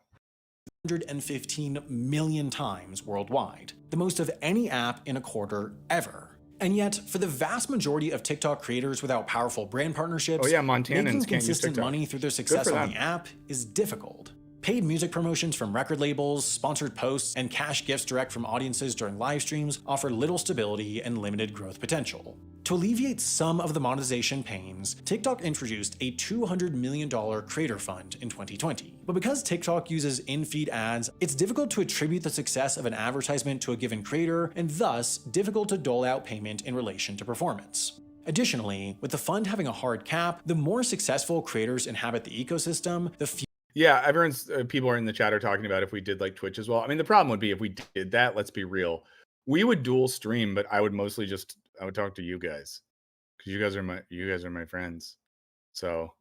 115 million times worldwide, the most of any app in a quarter ever. And yet, for the vast majority of TikTok creators without powerful brand partnerships, Montanans making can't use consistent TikTok. money through their success for on them. the app is difficult. Paid music promotions from record labels, sponsored posts, and cash gifts direct from audiences during live streams offer little stability and limited growth potential. To alleviate some of the monetization pains, TikTok introduced a $200 million creator fund in 2020. But because TikTok uses in-feed ads, it's difficult to attribute the success of an advertisement to a given creator, and thus difficult to dole out payment in relation to performance. Additionally, with the fund having a hard cap, the more successful creators inhabit the ecosystem, the fewer Yeah, everyone's people are in the chat are talking about if we did like Twitch as well. I mean, the problem would be if we did that, let's be real. We would dual stream, but I would mostly I would talk to you guys because you guys are my friends. So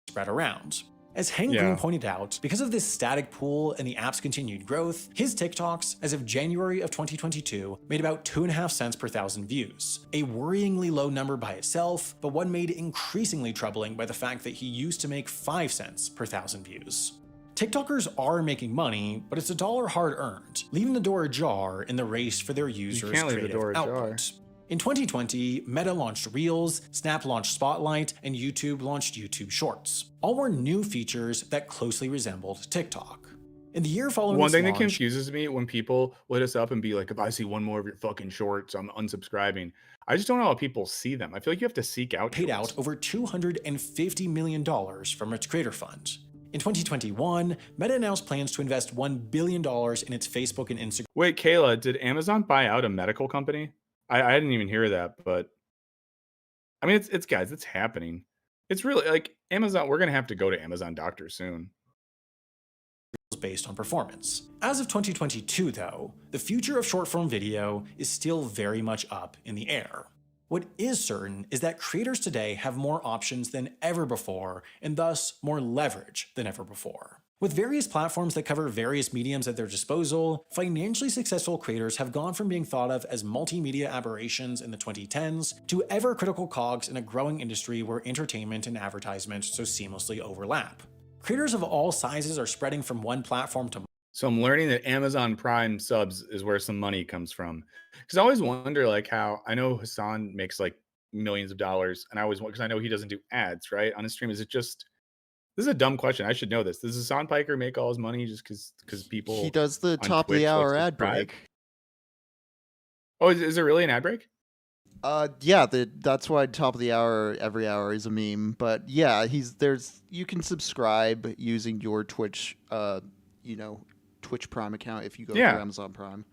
spread around. As Hank Yeah. Green pointed out, because of this static pool and the app's continued growth, his TikToks, as of January of 2022, made about 2.5 cents per thousand views. A worryingly low number by itself, but one made increasingly troubling by the fact that he used to make 5 cents per thousand views. TikTokers are making money, but it's a dollar hard earned, leaving the door ajar in the race for their users' can't leave the creative door ajar. output. In 2020, Meta launched Reels, Snap launched Spotlight, and YouTube launched YouTube Shorts. All were new features that closely resembled TikTok. In the year following one this thing that launch, confuses me when people lit us up and be like, if I see one more of your fucking shorts, I'm unsubscribing. I just don't know how people see them. I feel like you have to seek out paid shorts. out over $250 million from its creator fund. In 2021, Meta announced plans to invest $1 billion in its Facebook and Instagram. Wait, Kayla, did Amazon buy out a medical company? I didn't even hear that, but I mean, it's guys, it's happening. It's really like Amazon. We're gonna have to go to Amazon Doctor soon. Based on performance. As of 2022, though, the future of short-form video is still very much up in the air. What is certain is that creators today have more options than ever before, and thus more leverage than ever before. With various platforms that cover various mediums at their disposal, financially successful creators have gone from being thought of as multimedia aberrations in the 2010s to ever-critical cogs in a growing industry where entertainment and advertisement so seamlessly overlap. Creators of all sizes are spreading from one platform to So I'm learning that Amazon Prime subs is where some money comes from. Because I always wonder, like, how I know Hassan makes like millions of dollars, and I always want because I know he doesn't do ads, right, on his stream. Is it just this is a dumb question? I should know this. Does Hassan Piker make all his money just because people He does the on top of Twitch the like hour ad subscribe? break. Oh, is there really an ad break? Yeah, that's why top of the hour every hour is a meme. But yeah, you can subscribe using your Twitch, Twitch Prime account if you go Yeah. through Amazon Prime.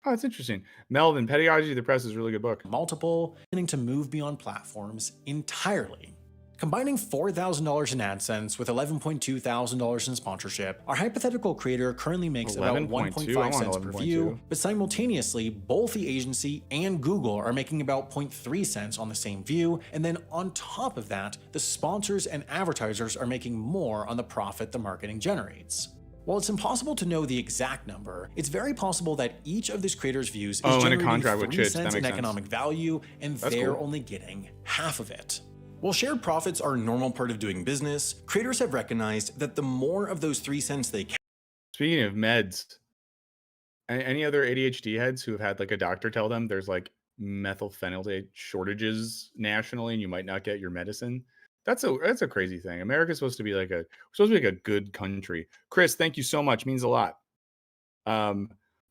Oh, that's interesting. Melvin, Pedagogy of the Press is a really good book. multiple, beginning to move beyond platforms entirely. Combining $4,000 in AdSense with $11.2 thousand in sponsorship, our hypothetical creator currently makes about 11.2? 1.5 I want cents per 11.2. view, but simultaneously, both the agency and Google are making about 0.3 cents on the same view, and then on top of that, the sponsors and advertisers are making more on the profit the marketing generates. While it's impossible to know the exact number, it's very possible that each of these creators' views is Oh, and a generating contract with 3 Chitch, that cents in makes sense. economic value, and That's they're cool. only getting half of it. While shared profits are a normal part of doing business, creators have recognized that the more of those 3 cents they Speaking of meds, any other ADHD heads who have had like a doctor tell them there's like methylphenidate shortages nationally and you might not get your medicine? That's a crazy thing. America's supposed to be like a good country. Chris, thank you so much. Means a lot. But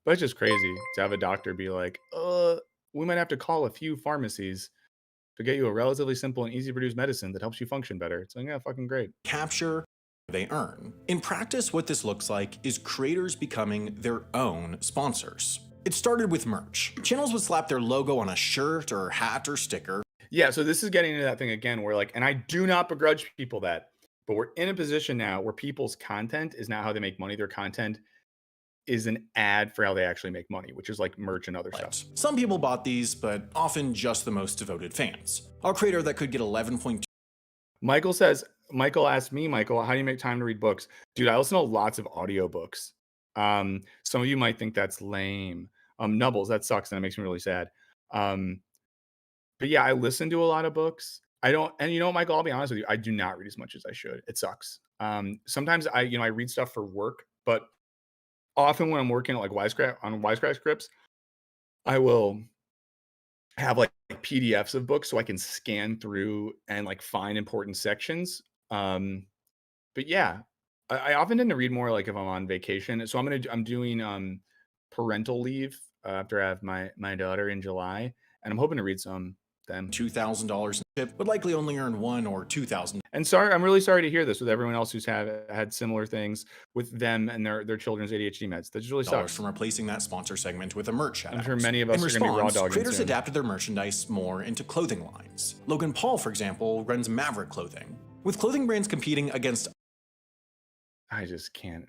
it's just crazy to have a doctor be like, we might have to call a few pharmacies to get you a relatively simple and easy to produce medicine that helps you function better. It's like, yeah, fucking great. capture, they earn. In practice, what this looks like is creators becoming their own sponsors. It started with merch. Channels would slap their logo on a shirt or hat or sticker. Yeah, so this is getting into that thing again where like, and I do not begrudge people that, but we're in a position now where people's content is not how they make money. Their content is an ad for how they actually make money, which is like merch and other stuff. Some people bought these, but often just the most devoted fans. Our creator that could get 11.2 Michael says, Michael asked me, Michael, how do you make time to read books? Dude, I listen to lots of audiobooks. Some of you might think that's lame. Nubbles, that sucks, and it makes me really sad. Um, but yeah, I listen to a lot of books. I don't, and you know, Michael, I'll be honest with you, I do not read as much as I should. It sucks. Sometimes I read stuff for work, but often when I'm working at like Wisecrack scripts, I will have like PDFs of books so I can scan through and like find important sections. But yeah, I often tend to read more like if I'm on vacation. So I'm doing parental leave after I have my daughter in July, and I'm hoping to read some then. $2,000 in tip would likely only earn $1,000 or $2,000 And sorry, I'm really sorry to hear this with everyone else who's had similar things with them and their children's ADHD meds. That just really sucks. from replacing that sponsor segment with a merch shout I'm sure many of us are going to be raw dogging creators soon. adapted their merchandise more into clothing lines. Logan Paul, for example, runs Maverick Clothing, with clothing brands competing against I just can't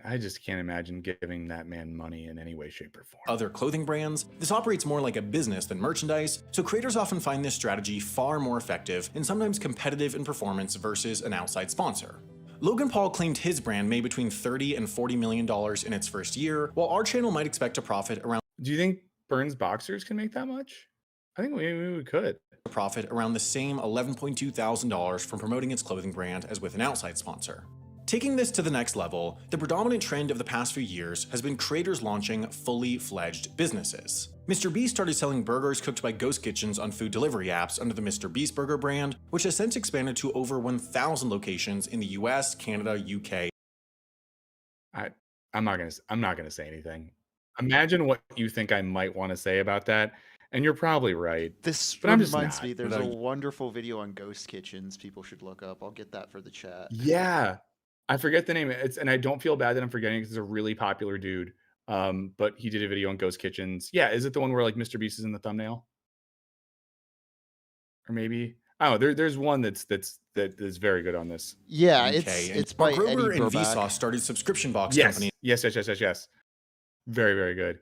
imagine giving that man money in any way, shape, or form. other clothing brands. This operates more like a business than merchandise, so creators often find this strategy far more effective and sometimes competitive in performance versus an outside sponsor. Logan Paul claimed his brand made between $30 and $40 million in its first year, while our channel might expect to profit around Do you think Burns Boxers can make that much? I think maybe we could. the same $11.2 thousand from promoting its clothing brand as with an outside sponsor. Taking this to the next level, the predominant trend of the past few years has been creators launching fully fledged businesses. Mr. Beast started selling burgers cooked by ghost kitchens on food delivery apps under the Mr. Beast Burger brand, which has since expanded to over 1,000 locations in the US, Canada, UK. I'm not gonna say anything. Imagine what you think I might want to say about that, and you're probably right. This But I'm just reminds not. me, there's a wonderful video on ghost kitchens people should look up. I'll get that for the chat. Yeah, I forget the name. And I don't feel bad that I'm forgetting because it's a really popular dude. But he did a video on ghost kitchens. Yeah, is it the one where like Mr. Beast is in the thumbnail? Or maybe oh, there's one that is very good on this. Yeah, UK, it's by Eddie Kroger and Burback. Vsauce started subscription box Yes, companies. yes. Very, very good.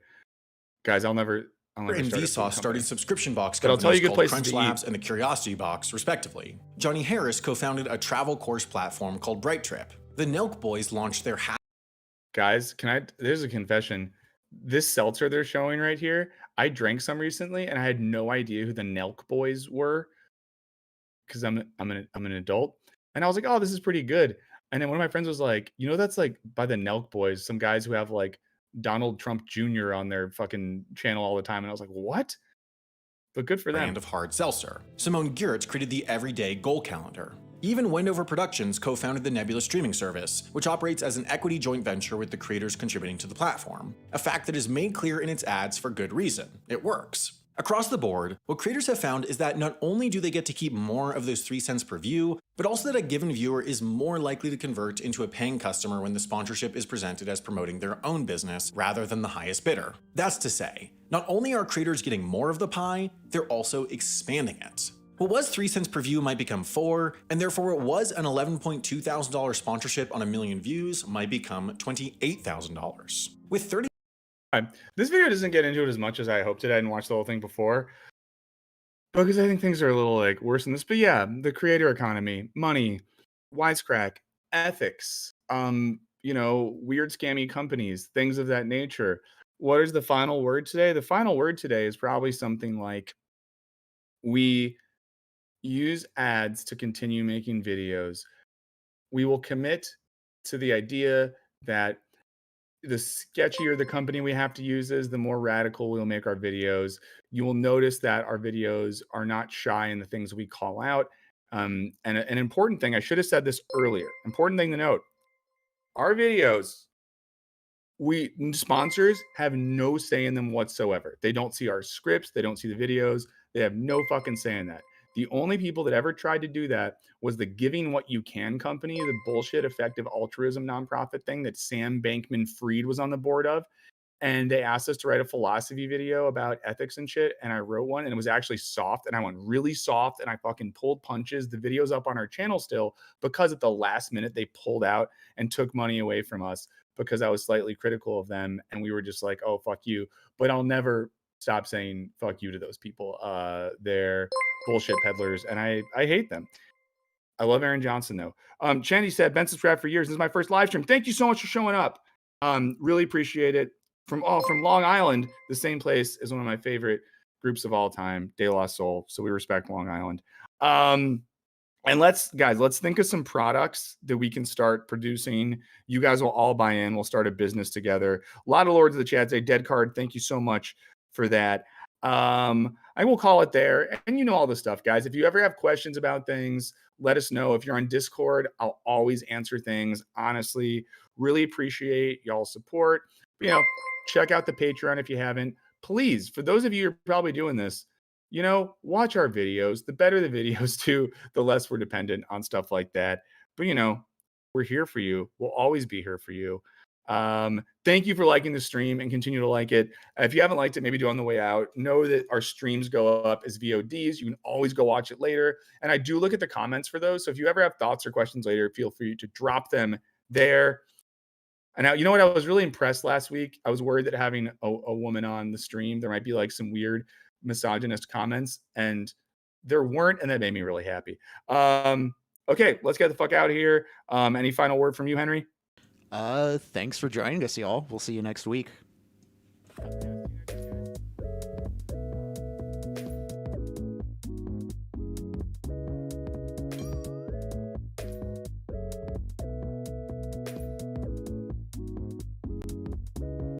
Guys, I'll never And start a food Vsauce company. started subscription box But I'll companies tell you good called places Crunch to eat. Labs and the Curiosity Box, respectively. Johnny Harris co-founded a travel course platform called Bright Trip. The Nelk Boys launched their Guys, there's a confession. This seltzer they're showing right here, I drank some recently and I had no idea who the Nelk Boys were because I'm an adult. And I was like, oh, this is pretty good. And then one of my friends was like, you know, that's like by the Nelk Boys, some guys who have like Donald Trump Jr. on their fucking channel all the time. And I was like, what? But good for them. brand of hard seltzer. Simone Giertz created the Everyday Goal Calendar. Even Wendover Productions co-founded the Nebula streaming service, which operates as an equity joint venture with the creators contributing to the platform. A fact that is made clear in its ads for good reason. It works. Across the board, what creators have found is that not only do they get to keep more of those 3 cents per view, but also that a given viewer is more likely to convert into a paying customer when the sponsorship is presented as promoting their own business rather than the highest bidder. That's to say, not only are creators getting more of the pie, they're also expanding it. What was 3 cents per view might become 4, and therefore what was an $11.2 thousand sponsorship on 1 million views might become $28,000. With 30 This video doesn't get into it as much as I hoped it. I didn't watch the whole thing before because I think things are a little like worse than this. But yeah, the creator economy, money, wisecrack, ethics, weird scammy companies, things of that nature. What is the final word today? The final word today is probably something like we use ads to continue making videos. We will commit to the idea that the sketchier the company we have to use is, the more radical we'll make our videos. You will notice that our videos are not shy in the things we call out. And an important thing, I should have said this earlier, important thing to note, our videos, sponsors have no say in them whatsoever. They don't see our scripts. They don't see the videos. They have no fucking say in that. The only people that ever tried to do that was the Giving What You Can company, the bullshit effective altruism nonprofit thing that Sam Bankman-Fried was on the board of. And they asked us to write a philosophy video about ethics and shit. And I wrote one and it was actually soft. And I went really soft and I fucking pulled punches. The video's up on our channel still because at the last minute they pulled out and took money away from us because I was slightly critical of them. And we were just like, oh, fuck you. But I'll never stop saying fuck you to those people. They're bullshit peddlers and I hate them. I love Aaron Johnson though. Chandy said, been subscribed for years. This is my first live stream. Thank you so much for showing up. Really appreciate it. From Long Island, the same place as one of my favorite groups of all time, De La Soul. So we respect Long Island. And let's think of some products that we can start producing. You guys will all buy in. We'll start a business together. A lot of lords of the chat say, Dead Card, thank you so much for that. I will call it there. And you know all this stuff, guys. If you ever have questions about things, let us know. If you're on Discord, I'll always answer things. Honestly, really appreciate y'all's support. Check out the Patreon if you haven't. Please, for those of you who are probably doing this, watch our videos. The better the videos too, the less we're dependent on stuff like that. But we're here for you. We'll always be here for you. Thank you for liking the stream and continue to like it. If you haven't liked it, maybe do on the way out. Know that our streams go up as VODs. You can always go watch it later. And I do look at the comments for those. So if you ever have thoughts or questions later, feel free to drop them there. And now, you know what? I was really impressed last week. I was worried that having a woman on the stream, there might be like some weird misogynist comments, and there weren't, and that made me really happy. Okay, let's get the fuck out of here. Any final word from you, Henry? Thanks for joining us, y'all. We'll see you next week.